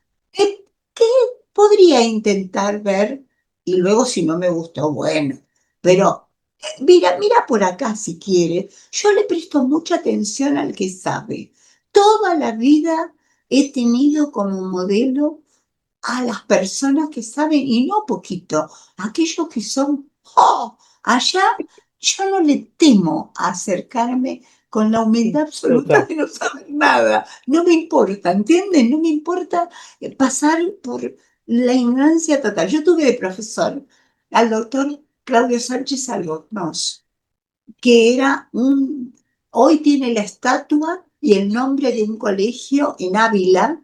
que podría intentar ver y luego si no me gustó, bueno, ujú, pero mira por acá si quiere. Yo le presto mucha atención al que sabe. Toda la vida he tenido como modelo a las personas que saben, y no poquito, aquellos que son, oh, allá yo no le temo a acercarme con la humildad absoluta total. de no saber nada. No me importa, ¿entienden? No me importa pasar por la ignorancia total. Yo tuve de profesor al doctor Claudio Sánchez Albornoz, que era hoy tiene la estatua y el nombre de un colegio en Ávila,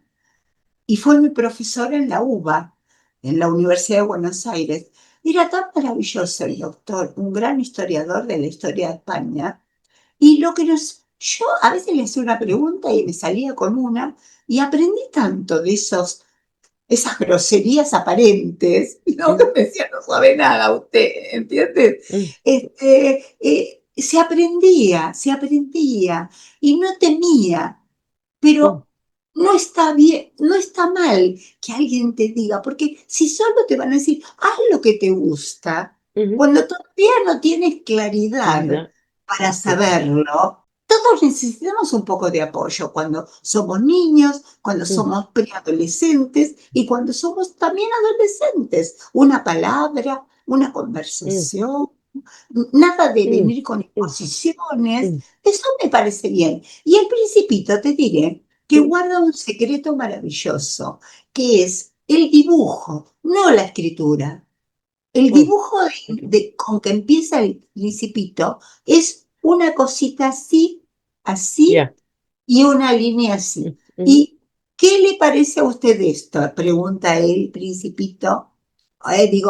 y fue mi profesor en la UBA, en la Universidad de Buenos Aires. Era tan maravilloso el doctor, un gran historiador de la historia de España. Y lo que yo a veces le hacía una pregunta y me salía con una, y aprendí tanto de esas groserías aparentes, ¿no? Que Mm, me decía, no sabe nada usted, ¿entiendes? mm, Se aprendía, y no temía, mm, pero no está bien, no está mal que alguien te diga, porque si solo te van a decir, haz lo que te gusta, ujú. cuando todavía no tienes claridad Claridad, para total. saberlo, todos necesitamos un poco de apoyo cuando somos niños, cuando Mm, somos preadolescentes y cuando somos también adolescentes. Una palabra, una mm, conversación, nada de mm, venir con mm, imposiciones, mm, eso me parece bien. Y el principito, te diré, que mm, guarda un secreto maravilloso, que es el dibujo, no la escritura. El oh, dibujo ok. con que empieza el principito es una cosita así, así, Ya. y una línea así. Mm, ujú, ¿Y qué le parece a usted esto? Pregunta el principito.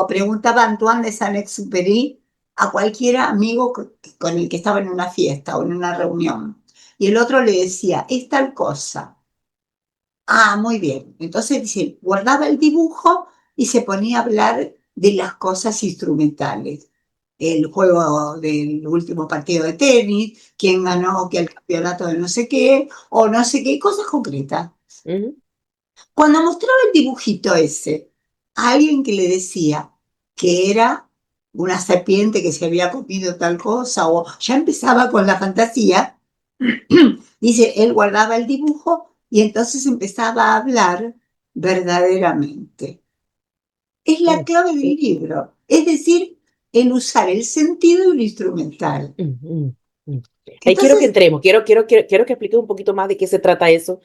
Preguntaba Antoine de Saint-Exupéry a cualquier amigo con el que estaba en una fiesta o en una reunión. Y el otro le decía, es tal cosa. Ah, muy bien. Entonces dice, guardaba el dibujo y se ponía a hablar de las cosas instrumentales. El juego del último partido de tenis, quién ganó, que el campeonato de no sé qué, o no sé qué, cosas concretas. Ujú. Cuando mostraba el dibujito ese, a alguien que le decía que era una serpiente que se había comido tal cosa, o ya empezaba con la fantasía, dice, él guardaba el dibujo y entonces empezaba a hablar verdaderamente. Es la Mm, clave del libro, es decir, el usar el sentido y lo instrumental. mm, mm, mm. Ahí quiero que Entonces, entremos, quiero que expliques un poquito más de qué se trata eso,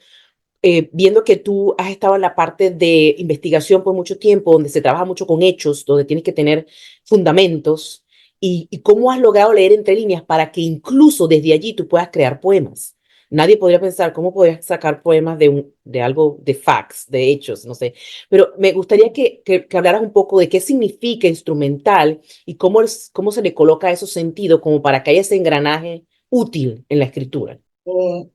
viendo que tú has estado en la parte de investigación por mucho tiempo, donde se trabaja mucho con hechos, donde tienes que tener fundamentos, y cómo has logrado leer entre líneas para que incluso desde allí tú puedas crear poemas. Nadie podría pensar cómo podrías sacar poemas de algo, de facts, de hechos, no sé. Pero me gustaría que hablaras un poco de qué significa instrumental y cómo se le coloca esos sentidos como para que haya ese engranaje útil en la escritura. eh,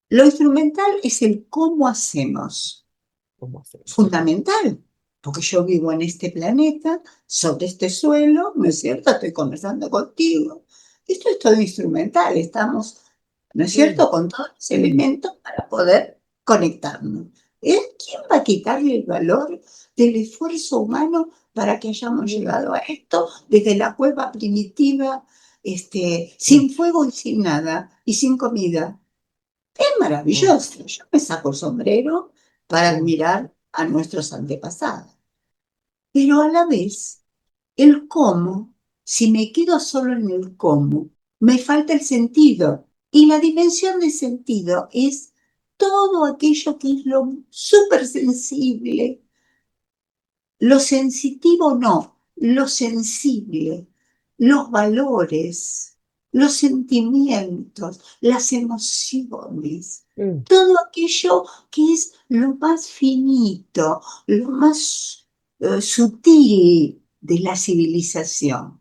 lo instrumental es el cómo hacemos. ¿Cómo hacer? Fundamental, porque yo vivo en este planeta, sobre este suelo, ¿no es cierto? Estoy conversando contigo. Esto es todo instrumental, estamos, ¿no es Mm, cierto?, con todos los elementos para poder conectarnos. ¿Quién va a quitarle el valor del esfuerzo humano para que hayamos mm, llegado a esto desde la cueva primitiva, mm, sin fuego y sin nada, y sin comida? Es mm, maravilloso. Yo me saco el sombrero para mm, admirar a nuestros antepasados. Pero a la vez, el cómo, si me quedo solo en el cómo, me falta el sentido. Y la dimensión de sentido es todo aquello que es lo súper sensible, lo sensitivo no, lo sensible, los valores, los sentimientos, las emociones, mm, todo aquello que es lo más finito, lo más sutil de la civilización.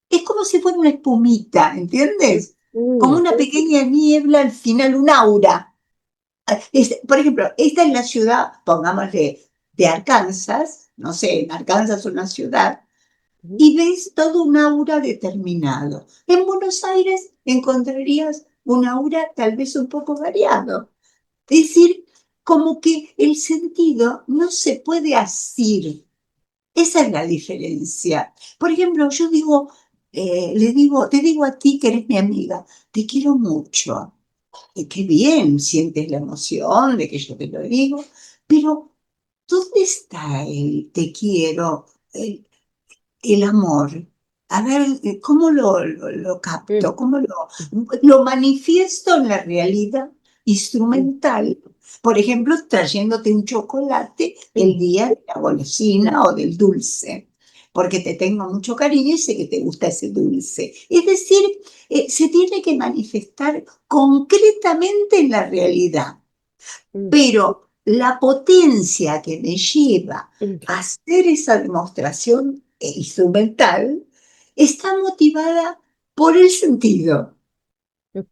Es como si fuera una espumita, mm, ¿entiendes? Como mm, una pequeña niebla, al final un aura. Por ejemplo, esta es la ciudad, pongámosle, de Arkansas, no sé, en Arkansas una ciudad, mm, y ves todo un aura determinado. En Buenos Aires encontrarías un aura tal vez un poco variado. Es decir, como que el sentido no se puede asir. Esa es la diferencia. Por ejemplo, yo digo, te digo a ti que eres mi amiga, te quiero mucho. Qué bien, sientes la emoción de que yo te lo digo, pero ¿dónde está el te quiero, el amor? A ver, ¿cómo lo mm, capto? ¿Cómo lo manifiesto en la realidad mm, instrumental? Por ejemplo, trayéndote un chocolate el mm, día de la golosina o del dulce, porque te tengo mucho cariño y sé que te gusta ese dulce. Es decir, se tiene que manifestar concretamente en la realidad, mm, pero la potencia que me lleva mm, a hacer esa demostración instrumental está motivada por el sentido. mm,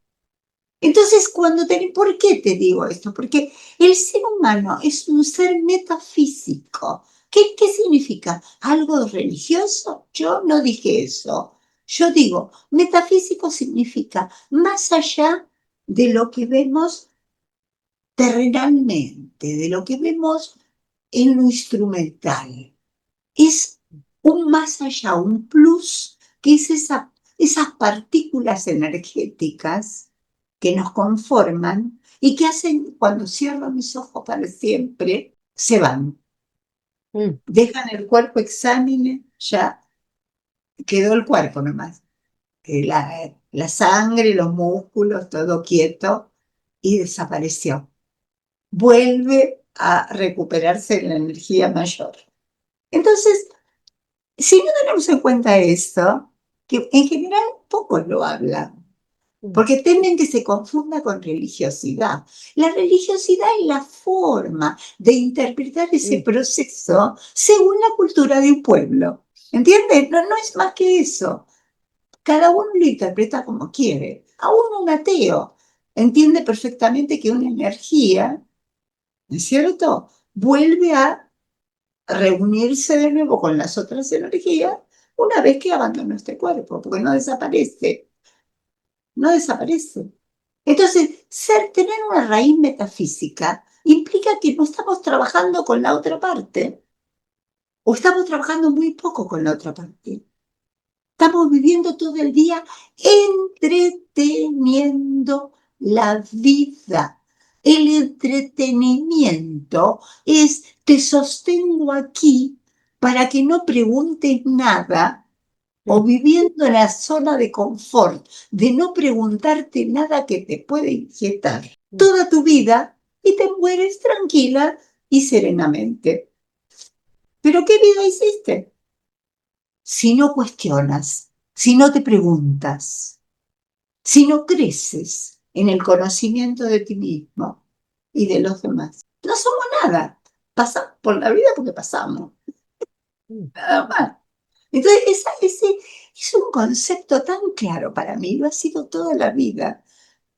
Entonces, ¿por qué te digo esto? Porque el ser humano es un ser metafísico. ¿Qué significa? ¿Algo religioso? Yo no dije eso. Yo digo, metafísico significa más allá de lo que vemos terrenalmente, de lo que vemos en lo instrumental. Es un más allá, un plus, que es esas partículas energéticas que nos conforman y que hacen, cuando cierro mis ojos para siempre, se van. mm, Dejan el cuerpo exámine, ya quedó el cuerpo nomás. La sangre, los músculos, todo quieto y desapareció. Vuelve a recuperarse la energía mayor. Entonces, si no tenemos en cuenta esto, que en general pocos lo hablan, mm, porque temen que se confunda con religiosidad. La religiosidad es la forma de interpretar ese mm, proceso según la cultura de un pueblo. ¿Entiendes? No, no es más que eso. Cada uno lo interpreta como quiere. Aún un ateo entiende perfectamente que una energía ¿no es cierto? Vuelve a reunirse de nuevo con las otras energías una vez que abandonó este cuerpo, porque no desaparece, no desaparece. Entonces, tener una raíz metafísica implica que no estamos trabajando con la otra parte, o estamos trabajando muy poco con la otra parte. Estamos viviendo todo el día entreteniendo la vida. El entretenimiento es, te sostengo aquí para que no preguntes nada o viviendo en la zona de confort, de no preguntarte nada que te puede inquietar toda tu vida y te mueres tranquila y serenamente. ¿Pero qué vida hiciste? Si no cuestionas, si no te preguntas, si no creces en el conocimiento de ti mismo y de los demás. No somos nada. Pasamos por la vida porque pasamos. Nada más. Entonces, ese es un concepto tan claro para mí, lo ha sido toda la vida.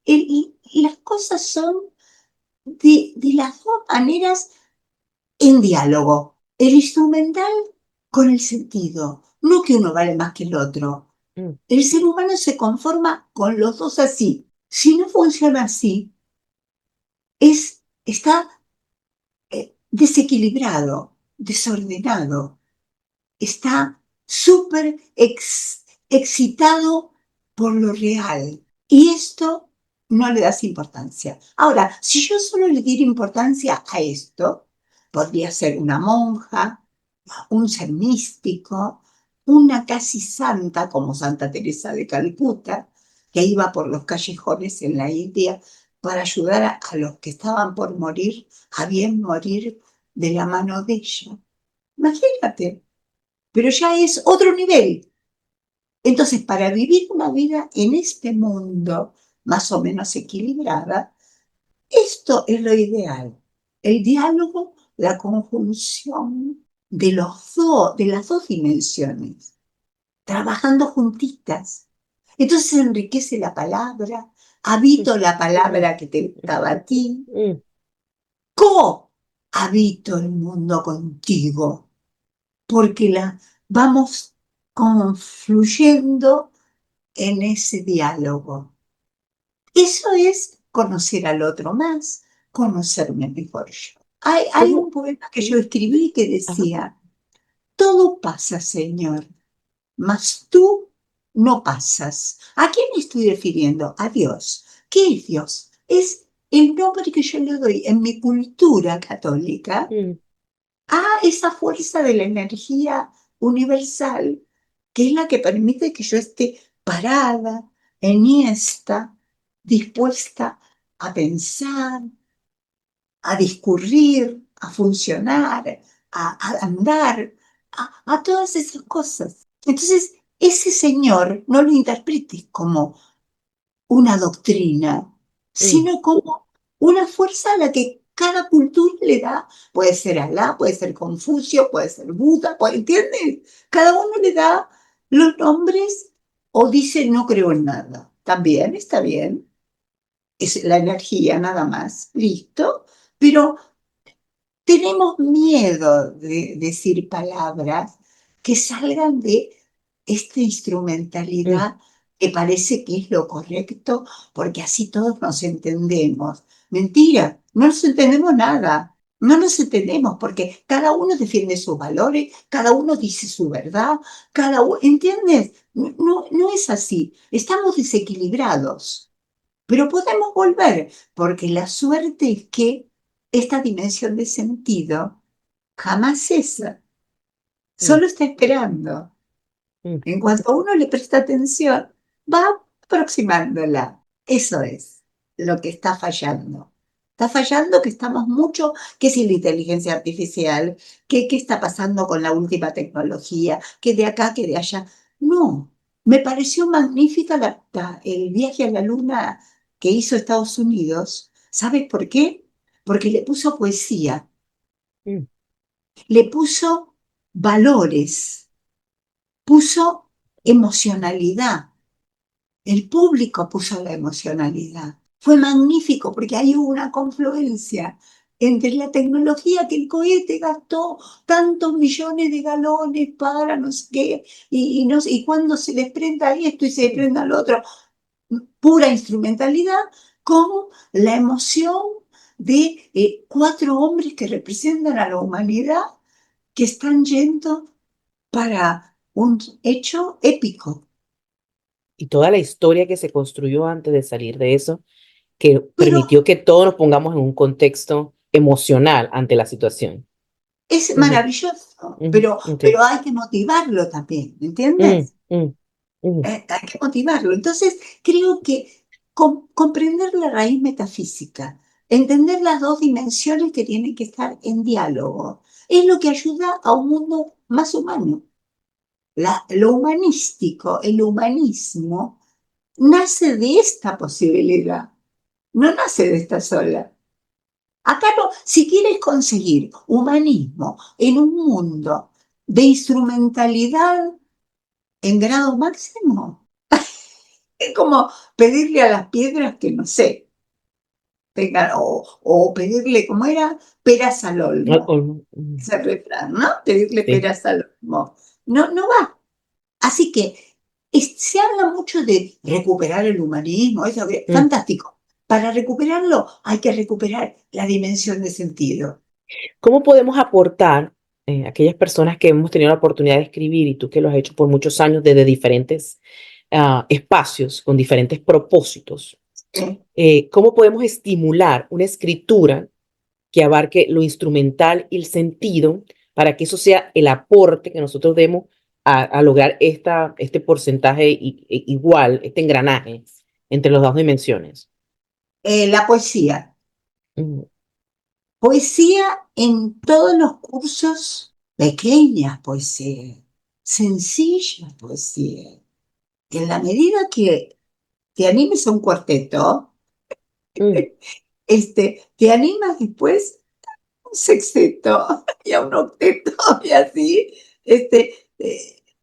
Y las cosas son de las dos maneras en diálogo. El instrumental con el sentido. No que uno vale más que el otro. El ser humano se conforma con los dos así. Si no funciona así, está desequilibrado, desordenado, está súper excitado por lo real. Y esto no le das importancia. Ahora, si yo solo le diera importancia a esto, podría ser una monja, un ser místico, una casi santa como Santa Teresa de Calcuta, que iba por los callejones en la India para ayudar a los que estaban por morir, a bien morir de la mano de ella. Imagínate, pero ya es otro nivel. Entonces, para vivir una vida en este mundo más o menos equilibrada, esto es lo ideal. El diálogo, la conjunción de las dos dimensiones, trabajando juntitas. Entonces enriquece la palabra, habito la palabra que te gustaba a ti, cohabito el mundo contigo, porque vamos confluyendo en ese diálogo. Eso es conocer al otro más, conocerme mejor yo. Hay un poema que yo escribí que decía, todo pasa, Señor, mas tú no pasas. ¿A quién me estoy refiriendo? A Dios. ¿Qué es Dios? Es el nombre que yo le doy en mi cultura católica a esa fuerza de la energía universal, que es la que permite que yo esté parada, enhiesta, dispuesta a pensar, a discurrir, a funcionar, a andar, a todas esas cosas. Entonces, ese Señor no lo interpretes como una doctrina, sino como una fuerza a la que cada cultura le da, puede ser Alá, puede ser Confucio, puede ser Buda, ¿entiendes? Cada uno le da los nombres o dice no creo en nada. También está bien, es la energía nada más, listo, pero tenemos miedo de decir palabras que salgan de esta instrumentalidad que parece que es lo correcto, porque así todos nos entendemos. Mentira, no nos entendemos nada. No nos entendemos porque cada uno defiende sus valores, cada uno dice su verdad, ¿entiendes? No es así. Estamos desequilibrados. Pero podemos volver, porque la suerte es que esta dimensión de sentido jamás cesa, solo está esperando. En cuanto uno le presta atención, va aproximándola. Eso es lo que está fallando. Está fallando que estamos mucho, que si la inteligencia artificial, que qué está pasando con la última tecnología, que de acá, que de allá. No, me pareció magnífica el viaje a la luna que hizo Estados Unidos. ¿Sabes por qué? Porque le puso poesía, le puso valores, puso emocionalidad. El público puso la emocionalidad. Fue magnífico porque hay una confluencia entre la tecnología que el cohete gastó tantos millones de galones para no sé qué, y cuando se desprenda esto y se desprenda lo otro, pura instrumentalidad, como la emoción de 4 hombres que representan a la humanidad que están yendo para un hecho épico. Y toda la historia que se construyó antes de salir de eso, que Pero permitió que todos nos pongamos en un contexto emocional ante la situación. es Ujú, maravilloso, ujú, ok. pero hay que motivarlo también, Mm, ¿entiendes? mm, mm, Hay que motivarlo. Entonces, creo que comprender la raíz metafísica, entender las 2 dimensiones que tienen que estar en diálogo, es lo que ayuda a un mundo más humano. Lo humanístico, el humanismo, nace de esta posibilidad, no nace de esta sola. Acá no, si quieres conseguir humanismo en un mundo de instrumentalidad en grado máximo, es como pedirle a las piedras que no sé, tengan, o pedirle, ¿cómo era? Peras al olmo. Ese refrán, ¿no? Pedirle sí. peras al olmo. No, no va. Así que se habla mucho de recuperar el humanismo, eso Mm. fantástico. Para recuperarlo hay que recuperar la dimensión de sentido. ¿Cómo podemos aportar aquellas personas que hemos tenido la oportunidad de escribir y tú que lo has hecho por muchos años desde diferentes espacios, con diferentes propósitos? ¿Eh? ¿Cómo podemos estimular una escritura que abarque lo instrumental y el sentido para que eso sea el aporte que nosotros demos a lograr este porcentaje igual, este engranaje entre las 2 dimensiones? La poesía. Mm, Poesía en todos los cursos, pequeñas poesías, sencillas poesías. En la medida que te animes a un cuarteto, mm, te animas después a un sexteto y a un octeto y así,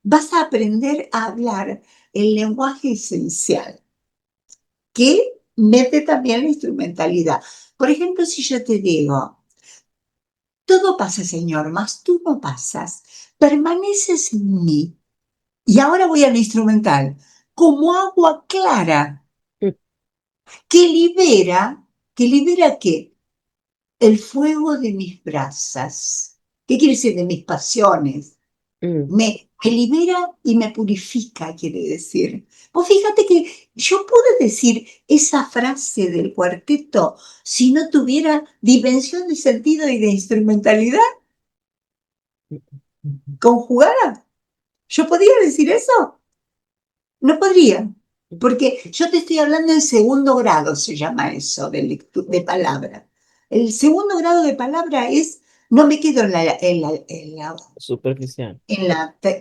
vas a aprender a hablar el lenguaje esencial que mete también la instrumentalidad. Por ejemplo, si yo te digo, todo pasa, Señor, mas tú no pasas, permaneces en mí. Y ahora voy al instrumental, como agua clara, mm, que libera qué? El fuego de mis brasas. ¿Qué quiere decir de mis pasiones? mm, Me libera y me purifica, quiere decir. Pues fíjate que yo puedo decir esa frase del cuarteto si no tuviera dimensión de sentido y de instrumentalidad mm, mm, conjugada. ¿Yo podía decir eso? No podría, porque yo te estoy hablando en segundo grado, se llama eso, de palabra. El segundo grado de palabra es, no me quedo superficial.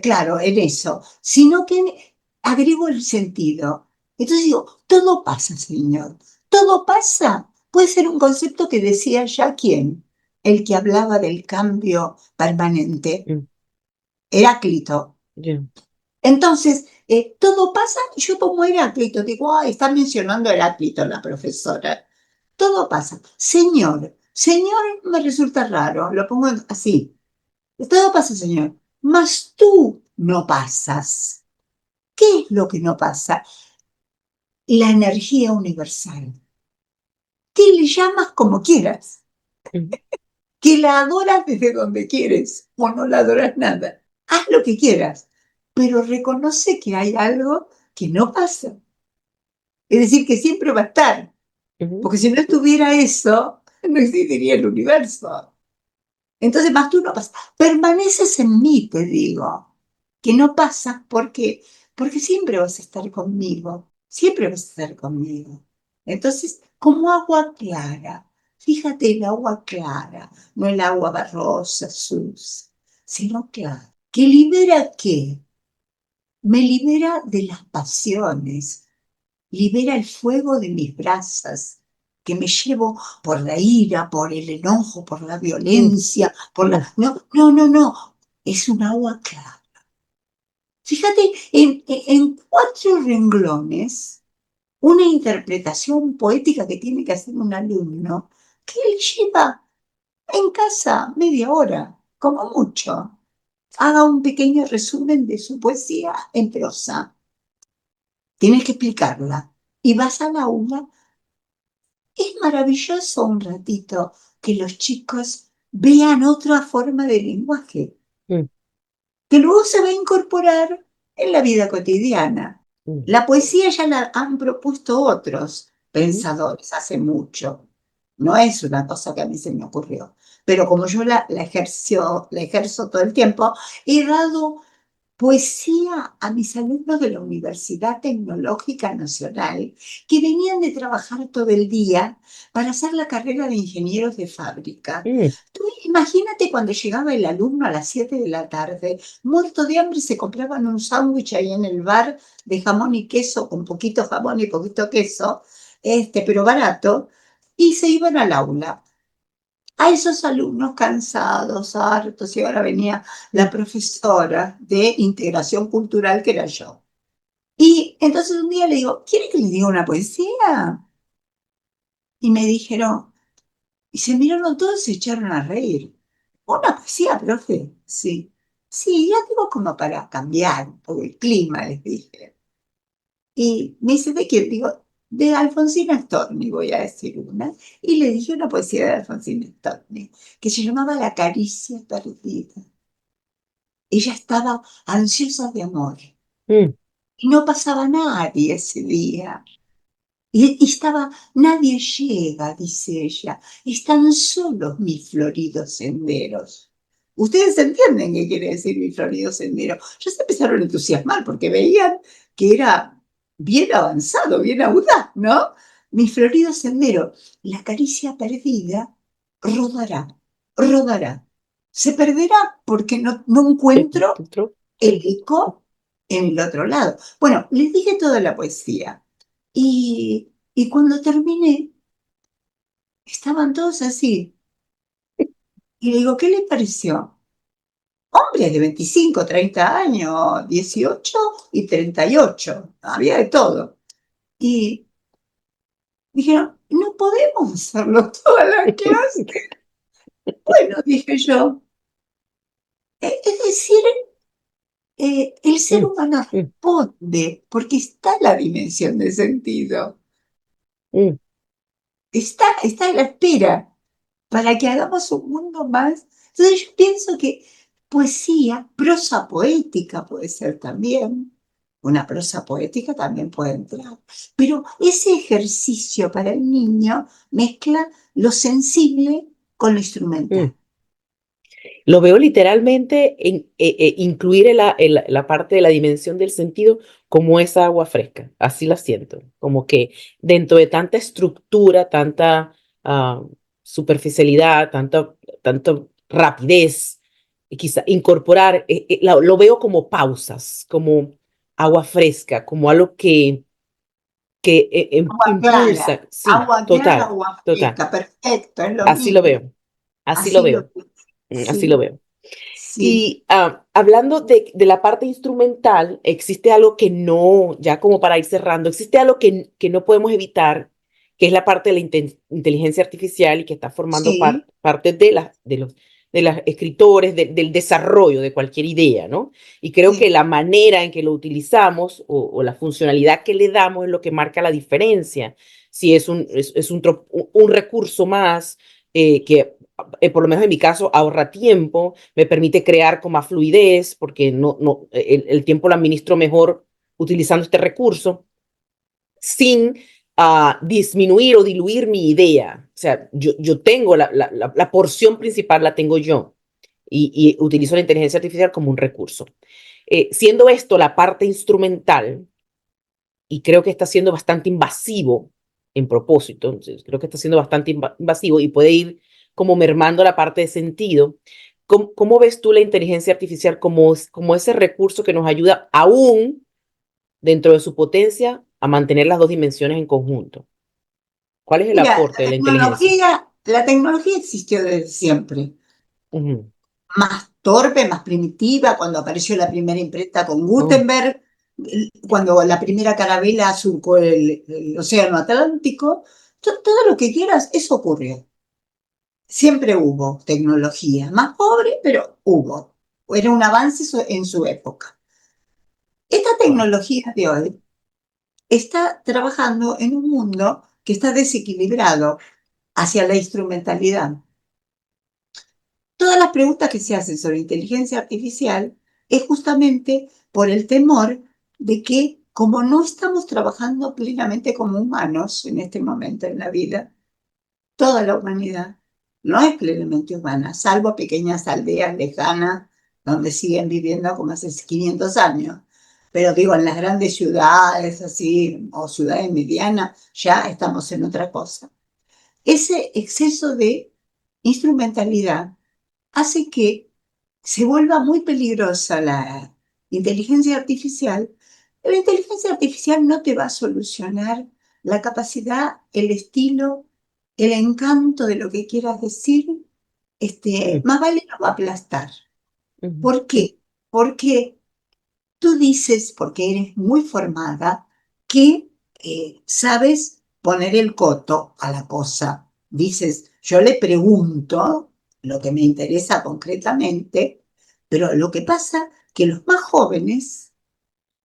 claro, en eso, sino que agrego el sentido. Entonces digo, todo pasa, Señor, todo pasa. Puede ser un concepto que decía ya quién, el que hablaba del cambio permanente, Mm, Heráclito. yeah, Entonces, todo pasa, y yo como Heráclito, digo, ah, está mencionando a Heráclito la profesora. Todo pasa. Señor, Señor me resulta raro, lo pongo así. Todo pasa, Señor, mas tú no pasas. ¿Qué es lo que no pasa? La energía universal. Que le llamas como quieras, mm, que la adoras desde donde quieres o no la adoras nada. Haz lo que quieras, pero reconoce que hay algo que no pasa. Es decir, que siempre va a estar, ujú, porque si no estuviera eso, no existiría el universo. Entonces, más tú no pasas. Permaneces en mí, te digo, que no pasas porque siempre vas a estar conmigo, siempre vas a estar conmigo. Entonces, como agua clara, fíjate el agua clara, no el agua barrosa, sucia, sino clara. ¿Que libera qué? Me libera de las pasiones, libera el fuego de mis brasas, que me llevo por la ira, por el enojo, por la mm, violencia, por mm, la... No, no, no, no, es un agua clara. Fíjate, en 4 renglones, una interpretación poética que tiene que hacer un alumno, que él lleva En casa, media hora, como mucho. Haga un pequeño resumen de su poesía en prosa. Tienes que explicarla. Y vas al aula. Es maravilloso un ratito que los chicos vean otra forma de lenguaje, mm, que luego se va a incorporar en la vida cotidiana. mm, La poesía ya la han propuesto otros ujú, pensadores hace mucho. No es una cosa que a mí se me ocurrió. Pero como yo la ejerzo todo el tiempo, he dado poesía a mis alumnos de la Universidad Tecnológica Nacional que venían de trabajar todo el día para hacer la carrera de ingenieros de fábrica. mm, Tú imagínate cuando llegaba el alumno a las 7 de la tarde, muerto de hambre, se compraban un sándwich ahí en el bar de jamón y queso, con poquito jamón y poquito queso, pero barato, y se iban al aula a esos alumnos cansados, hartos, y ahora venía la mm, profesora de integración cultural que era yo. Y entonces un día le digo, ¿quiere que le diga una poesía? Y me dijeron, y se miraron todos y se echaron a reír. ¿Una poesía, profe? Sí. Sí, ya digo como para cambiar un poco el clima, les dije. Y me dice, ¿de quién? Digo, de Alfonsina Storni, voy a decir una. Y le dije una poesía de Alfonsina Storni, que se llamaba La caricia perdida. Ella estaba ansiosa de amor mm. y no pasaba nadie ese día. Y estaba, nadie llega, dice ella, están solos mis floridos senderos. Ustedes entienden qué quiere decir mi florido sendero. Ya se empezaron a entusiasmar porque veían que era bien avanzado, bien audaz, ¿no? Mi florido sendero, la caricia perdida, rodará, rodará. Se perderá porque no encuentro ¿Entró? el eco en el otro lado. Bueno, les dije toda la poesía. Y cuando terminé, estaban todos así. Y le digo, ¿qué les pareció? Hombres de 25, 30 años, 18 y 38. Había de todo. Y dijeron, no podemos hacerlo toda la clase. Bueno, dije yo, es decir, el ser Mm, humano mm, responde porque está la dimensión de sentido. mm. Está a la espera para que hagamos un mundo más. Entonces yo pienso que poesía, prosa poética puede ser también, una prosa poética también puede entrar, pero ese ejercicio para el niño mezcla lo sensible con lo Mm. instrumental. Lo veo literalmente en incluir la parte de la dimensión del sentido como esa agua fresca. Así la siento. Como que dentro de tanta estructura, tanta ah, superficialidad, tanta rapidez, y quizá incorporar, lo veo como pausas, como agua fresca, como algo que impulsa. Sí, total, Agua total. fresca, perfecto, es lo Así lo mismo. veo. Así lo Así lo veo. Así lo sí, veo. sí, Y hablando de la parte instrumental, existe algo que no, ya como para ir cerrando, existe algo que no podemos evitar, que es la parte de la inteligencia artificial y que está formando sí, parte de los escritores, del desarrollo de cualquier idea, ¿no? Y creo que sí, la manera en que lo utilizamos o la funcionalidad que le damos es lo que marca la diferencia. Si es un recurso más que por lo menos en mi caso, ahorra tiempo, me permite crear con más fluidez, porque el tiempo lo administro mejor utilizando este recurso, sin disminuir o diluir mi idea. O sea, yo tengo la porción principal, la tengo yo, y utilizo la inteligencia artificial como un recurso. Siendo esto la parte instrumental, y creo que está siendo bastante invasivo en propósito, entonces, creo que está siendo bastante invasivo y puede ir como mermando la parte de sentido. ¿Cómo ves tú la inteligencia artificial como ese recurso que nos ayuda aún dentro de su potencia a mantener las dos dimensiones en conjunto? ¿Cuál es el Mira, aporte de la inteligencia? la tecnología existió desde siempre. Ujú. Más torpe, más primitiva, cuando apareció la primera imprenta con Oh, Gutenberg, cuando la primera carabela surcó el océano Atlántico, todo lo que quieras, eso ocurrió. siempre hubo tecnología, más pobre, pero hubo. Era un avance en su época. Esta Wow. tecnología de hoy está trabajando en un mundo que está desequilibrado hacia la instrumentalidad. Todas las preguntas que se hacen sobre inteligencia artificial es justamente por el temor de que, como no estamos trabajando plenamente como humanos en este momento en la vida, toda la humanidad no es plenamente humana, salvo pequeñas aldeas lejanas donde siguen viviendo como hace 500 años. Pero digo, en las grandes ciudades así, o ciudades medianas, ya estamos en otra cosa. Ese exceso de instrumentalidad hace que se vuelva muy peligrosa la inteligencia artificial. La inteligencia artificial no te va a solucionar la capacidad, el estilo, el encanto de lo que quieras decir. Mm, Más vale lo va a aplastar. ujú, ¿Por qué? Porque tú dices, porque eres muy formada, que sabes poner el coto a la cosa. Dices, yo le pregunto lo que me interesa concretamente, pero lo que pasa que los más jóvenes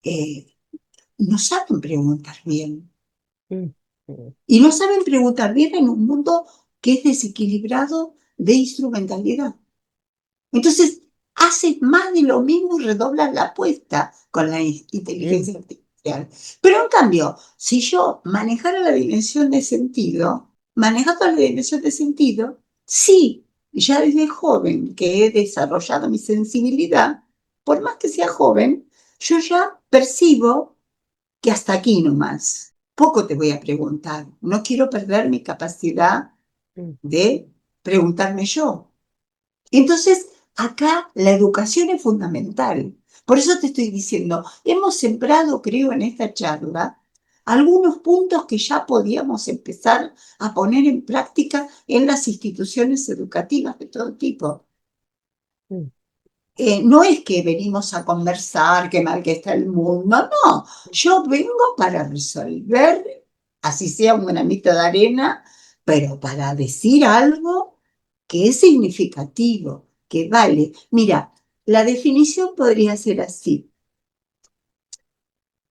eh, no saben preguntar bien. mm, mm, Y no saben preguntar bien en un mundo que es desequilibrado de instrumentalidad. Entonces, haces más de lo mismo y redoblas la apuesta con la mm, inteligencia artificial. Pero en cambio, si yo manejara la dimensión de sentido, manejando la dimensión de sentido, sí, ya desde joven que he desarrollado mi sensibilidad, por más que sea joven, yo ya percibo que hasta aquí nomás. Poco te voy a preguntar. No quiero perder mi capacidad mm. de preguntarme yo. Entonces, acá la educación es fundamental. Por eso te estoy diciendo, hemos sembrado, creo, en esta charla, algunos puntos que ya podíamos empezar a poner en práctica en las instituciones educativas de todo tipo. Mm, No es que venimos a conversar, qué mal que está el mundo, no, yo vengo para resolver, así sea un granito de arena, pero para decir algo que es significativo, que vale. Mira, la definición podría ser así,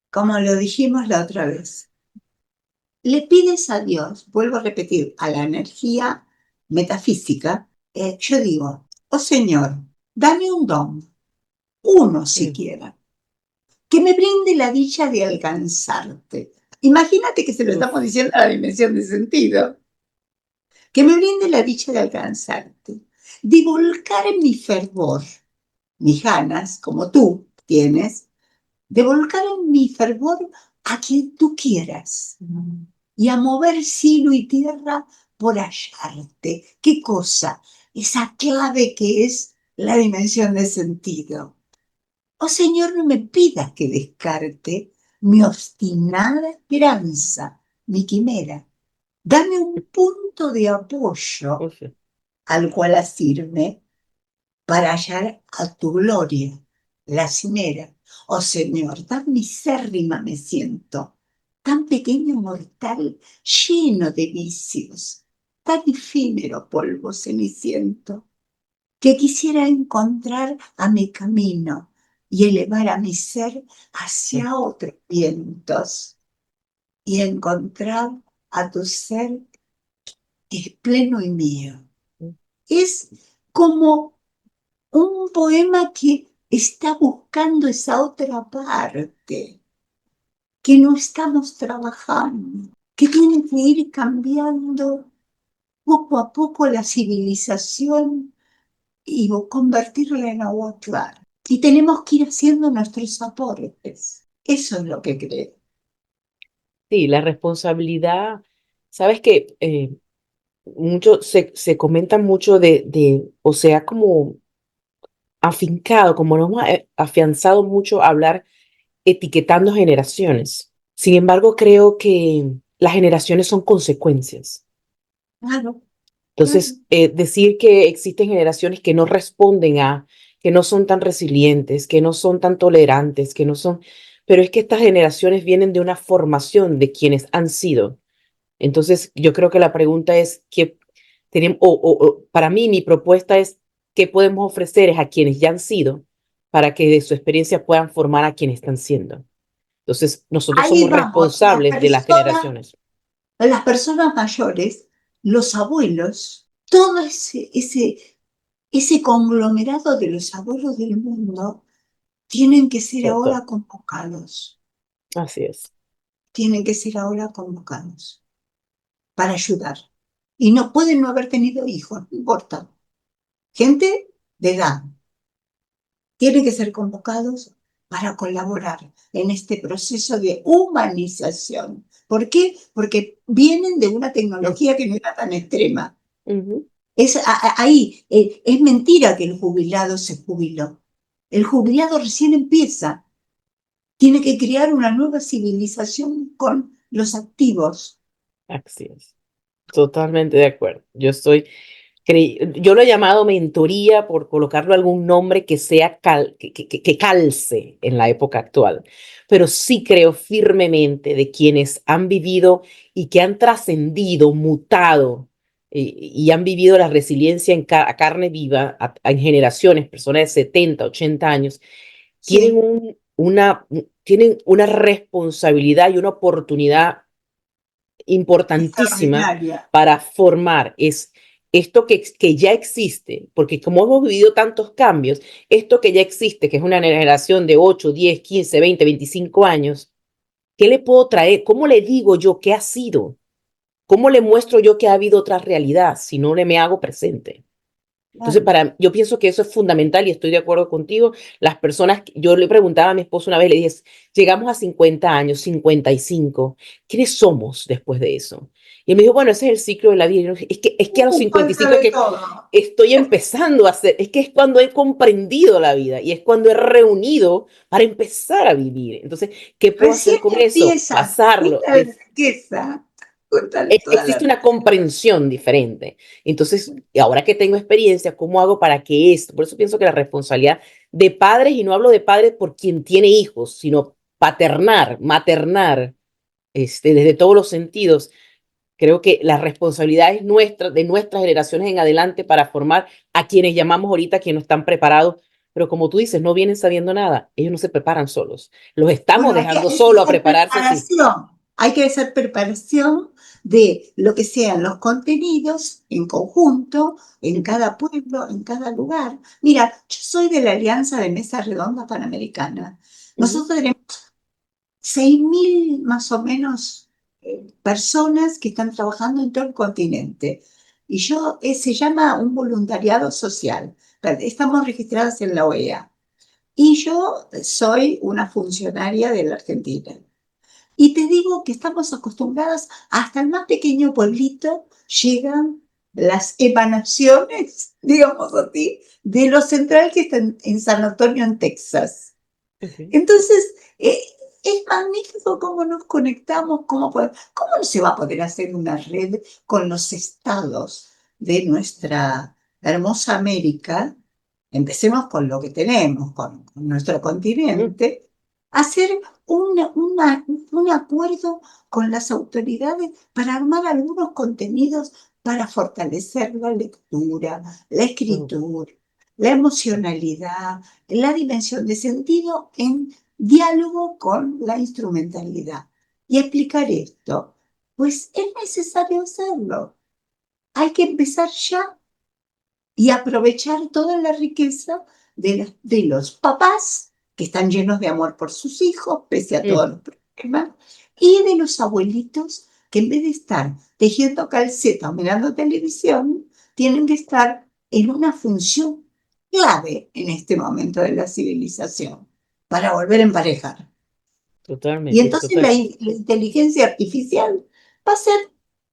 como lo dijimos la otra vez. Le pides a Dios, vuelvo a repetir, a la energía metafísica, yo digo, oh Señor, dame un don, uno mm, siquiera que me brinde la dicha de alcanzarte. Imagínate que se lo estamos uf, diciendo a la dimensión de sentido. Que me brinde la dicha de alcanzarte. De volcar en mi fervor, mis ganas, como tú tienes, de volcar en mi fervor a quien tú quieras y a mover cielo y tierra por hallarte. ¿Qué cosa? Esa clave que es la dimensión de sentido. Oh Señor, no me pidas que descarte mi obstinada esperanza, mi quimera. Dame un punto de apoyo uf, al cual asirme para hallar a tu gloria, la cimera. Oh Señor, tan misérrima me siento, tan pequeño mortal, lleno de vicios, tan efímero polvo ceniciento que quisiera encontrar a mi camino y elevar a mi ser mm, hacia otros vientos y encontrar a tu ser que es pleno y mío. mm. Es como un poema que está buscando esa otra parte que no estamos trabajando, que tiene que ir cambiando poco a poco la civilización y convertirla en agua clara. Y tenemos que ir haciendo nuestros aportes. Eso es lo que creo. Sí, la responsabilidad, sabes que mucho se comenta mucho o sea, como afincado, como nos hemos afianzado mucho a hablar etiquetando generaciones. Sin embargo, creo que las generaciones son consecuencias. Claro, claro. Entonces, decir que existen generaciones que no responden que no son tan resilientes, que no son tan tolerantes, que no son, pero es que estas generaciones vienen de una formación de quienes han sido. Entonces, yo creo que la pregunta es, para mí mi propuesta es qué podemos ofrecer es a quienes ya han sido para que de su experiencia puedan formar a quienes están siendo. Entonces, nosotros Ahí somos vamos, responsables de las generaciones. las personas mayores, los abuelos, todo ese conglomerado de los abuelos del mundo tienen que ser ¿Cierto? ahora convocados, Así es. tienen que ser ahora convocados para ayudar. Y no pueden no haber tenido hijos, no importa. Gente de edad, tienen que ser convocados para colaborar en este proceso de humanización. ¿Por qué? Porque vienen de una tecnología que no era tan extrema. Ujú. Ahí es mentira que el jubilado se jubiló. El jubilado recién empieza. Tiene que crear una nueva civilización con los activos. Así es. Totalmente de acuerdo. Yo lo he llamado mentoría por colocarlo algún nombre que sea que calce en la época actual, pero sí creo firmemente de quienes han vivido y que han trascendido, mutado y han vivido la resiliencia a carne viva en generaciones, personas de 70, 80 años, tienen, Sí, tienen una responsabilidad y una oportunidad importantísima extraordinaria. para formar. Es esto que ya existe, porque como hemos vivido tantos cambios, esto que ya existe, que es una generación de 8, 10, 15, 20, 25 años, ¿qué le puedo traer? ¿Cómo le digo yo qué ha sido? ¿Cómo le muestro yo que ha habido otra realidad si no me hago presente? Entonces, Claro. yo pienso que eso es fundamental y estoy de acuerdo contigo. Las personas, yo le preguntaba a mi esposo una vez, le dije, llegamos a 50 años, 55, ¿quiénes somos después de eso? Y él me dijo, bueno, ese es el ciclo de la vida. Y yo dije, es que a los Falta 55 es de que todo. estoy empezando a hacer, es que es cuando he comprendido la vida y es cuando he reunido para empezar a vivir. Entonces, ¿qué puedo hacer Recién con eso? empieza, Pasarlo. junta la riqueza, junta toda la Existe una riqueza. comprensión diferente. Entonces, y ahora que tengo experiencia, ¿cómo hago para que esto? Por eso pienso que la responsabilidad de padres, y no hablo de padres por quien tiene hijos, sino paternar, maternar, desde todos los sentidos. Creo que la responsabilidad es nuestra, de nuestras generaciones en adelante, para formar a quienes llamamos ahorita que no están preparados. Pero como tú dices, no vienen sabiendo nada. Ellos no se preparan solos. Los estamos Bueno, dejando hay que solo a hacer prepararse así. preparación. Hay que hacer preparación de lo que sean los contenidos en conjunto, en Ujú, cada pueblo, en cada lugar. Mira, yo soy de la Alianza de Mesa Redonda Panamericana. ujú, Nosotros tenemos 6.000 más o menos personas que están trabajando en todo el continente. Y se llama un voluntariado social. Estamos registradas en la OEA. Y yo soy una funcionaria de la Argentina. Y te digo que estamos acostumbradas, hasta el más pequeño pueblito llegan las emanaciones, digamos así, de lo central que está en San Antonio, en Texas. ujú. Entonces, es magnífico cómo nos conectamos, cómo no se va a poder hacer una red con los estados de nuestra hermosa América. Empecemos con lo que tenemos, con nuestro Mm, continente, hacer un acuerdo con las autoridades para armar algunos contenidos para fortalecer la lectura, la mm, escritura, la emocionalidad, la dimensión de sentido en diálogo con la instrumentalidad. Y explicar esto, pues es necesario hacerlo. Hay que empezar ya y aprovechar toda la riqueza de los papás que están llenos de amor por sus hijos, pese a mm. todos los problemas, y de los abuelitos que en vez de estar tejiendo calcetas o mirando televisión, tienen que estar en una función clave en este momento de la civilización para volver a emparejar. Y Totalmente, entonces la, total. la inteligencia artificial va a ser,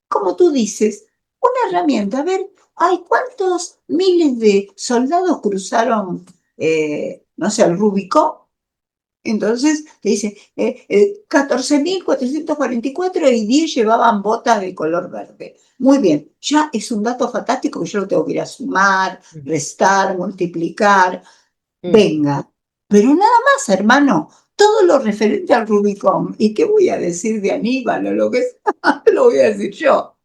como tú dices, una herramienta. A ver, hay cuántos miles de soldados cruzaron, no sé, el Rubicón. Entonces te dice 14.444 y 10 llevaban botas de color verde. Muy bien, ya es un dato fantástico que yo lo tengo que ir a sumar, Mm, restar, multiplicar. mm. Venga, pero nada más, hermano, todo lo referente al Rubicón. ¿Y qué voy a decir de Aníbal o lo que sea? Lo voy a decir yo.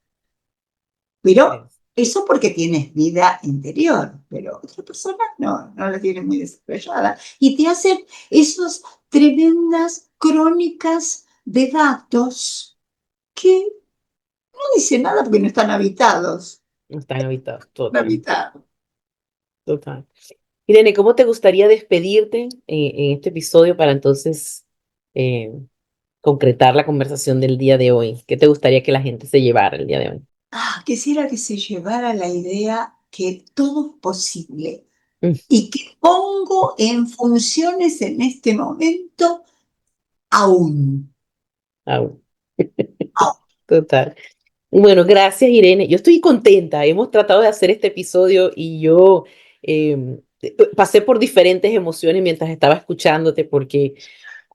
Pero Es. Eso porque tienes vida interior, pero otra persona no la tiene muy desarrollada. Y te hacen esas tremendas crónicas de datos que no dicen nada porque no están habitados. No están habitados, Están total, habitados. total. Irene, ¿cómo te gustaría despedirte en este episodio para entonces concretar la conversación del día de hoy? ¿Qué te gustaría que la gente se llevara el día de hoy? Quisiera que se llevara la idea que todo es posible Mm, y que pongo en funciones en este momento aún. au. Aún. Total. Bueno, gracias, Irene. Yo estoy contenta. Hemos tratado de hacer este episodio y yo pasé por diferentes emociones mientras estaba escuchándote porque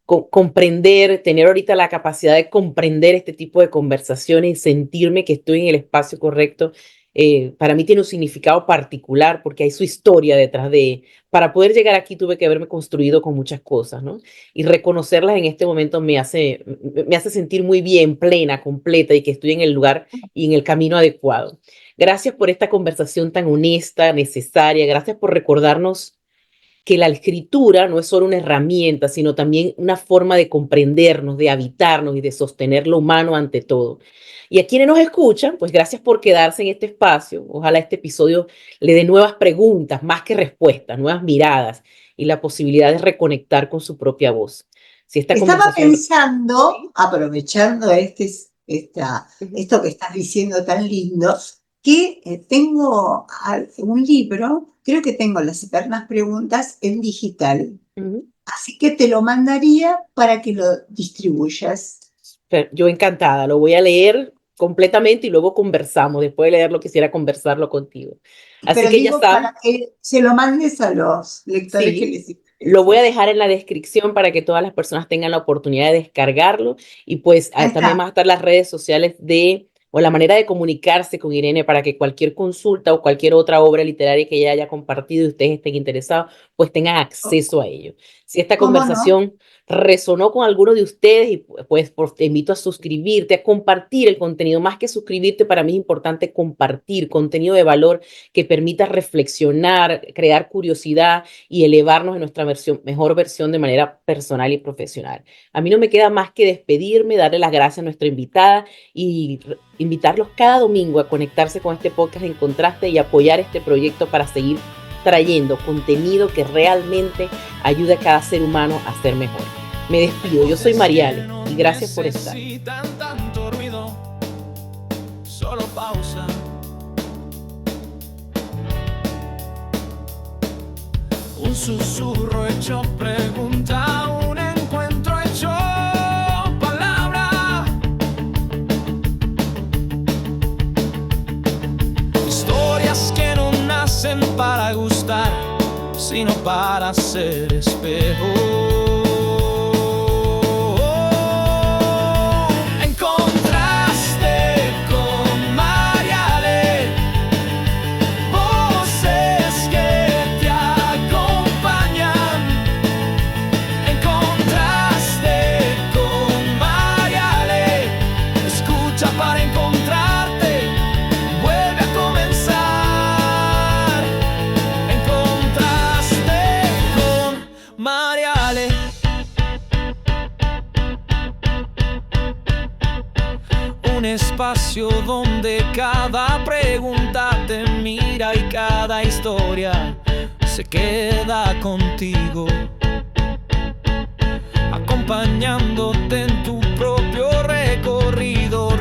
comprender, tener ahorita la capacidad de comprender este tipo de conversaciones y sentirme que estoy en el espacio correcto, para mí tiene un significado particular porque hay su historia detrás de. Para poder llegar aquí tuve que haberme construido con muchas cosas, ¿no? Y reconocerlas en este momento me hace sentir muy bien, plena, completa y que estoy en el lugar y en el camino adecuado. Gracias por esta conversación tan honesta, necesaria. Gracias por recordarnos que la escritura no es solo una herramienta, sino también una forma de comprendernos, de habitarnos y de sostener lo humano ante todo. Y a quienes nos escuchan, pues gracias por quedarse en este espacio. Ojalá este episodio le dé nuevas preguntas, más que respuestas, nuevas miradas y la posibilidad de reconectar con su propia voz. Si esta Estaba conversación. pensando, aprovechando esto que estás diciendo tan lindo, que tengo un libro, creo que tengo Las Eternas Preguntas en digital, así que te lo mandaría para que lo distribuyas. Yo encantada, lo voy a leer completamente y luego conversamos. Después de leerlo, quisiera conversarlo contigo. Así Pero que ya digo saben, para que se lo mandes a los lectores que sí, les lo voy a interese. dejar en la descripción para que todas las personas tengan la oportunidad de descargarlo. Y pues Ahí también está. van a estar las redes sociales o la manera de comunicarse con Irene para que cualquier consulta o cualquier otra obra literaria que ella haya compartido y ustedes estén interesados, pues tengan acceso a ello. Si esta ¿Cómo no? conversación resonó con alguno de ustedes, y pues te invito a suscribirte, a compartir el contenido. Más que suscribirte, para mí es importante compartir contenido de valor que permita reflexionar, crear curiosidad y elevarnos en nuestra mejor versión de manera personal y profesional. A mí no me queda más que despedirme, darle las gracias a nuestra invitada y invitarlos cada domingo a conectarse con este podcast en Contraste y apoyar este proyecto para seguir trayendo contenido que realmente ayude a cada ser humano a ser mejor. Me despido, yo soy Mariale y gracias por estar. Tanto ruido, solo pausa. Un susurro hecho pregunta, un encuentro hecho palabra. Historias que no nacen para gustar, sino para ser espejo. Un espacio donde cada pregunta te mira y cada historia se queda contigo, acompañándote en tu propio recorrido.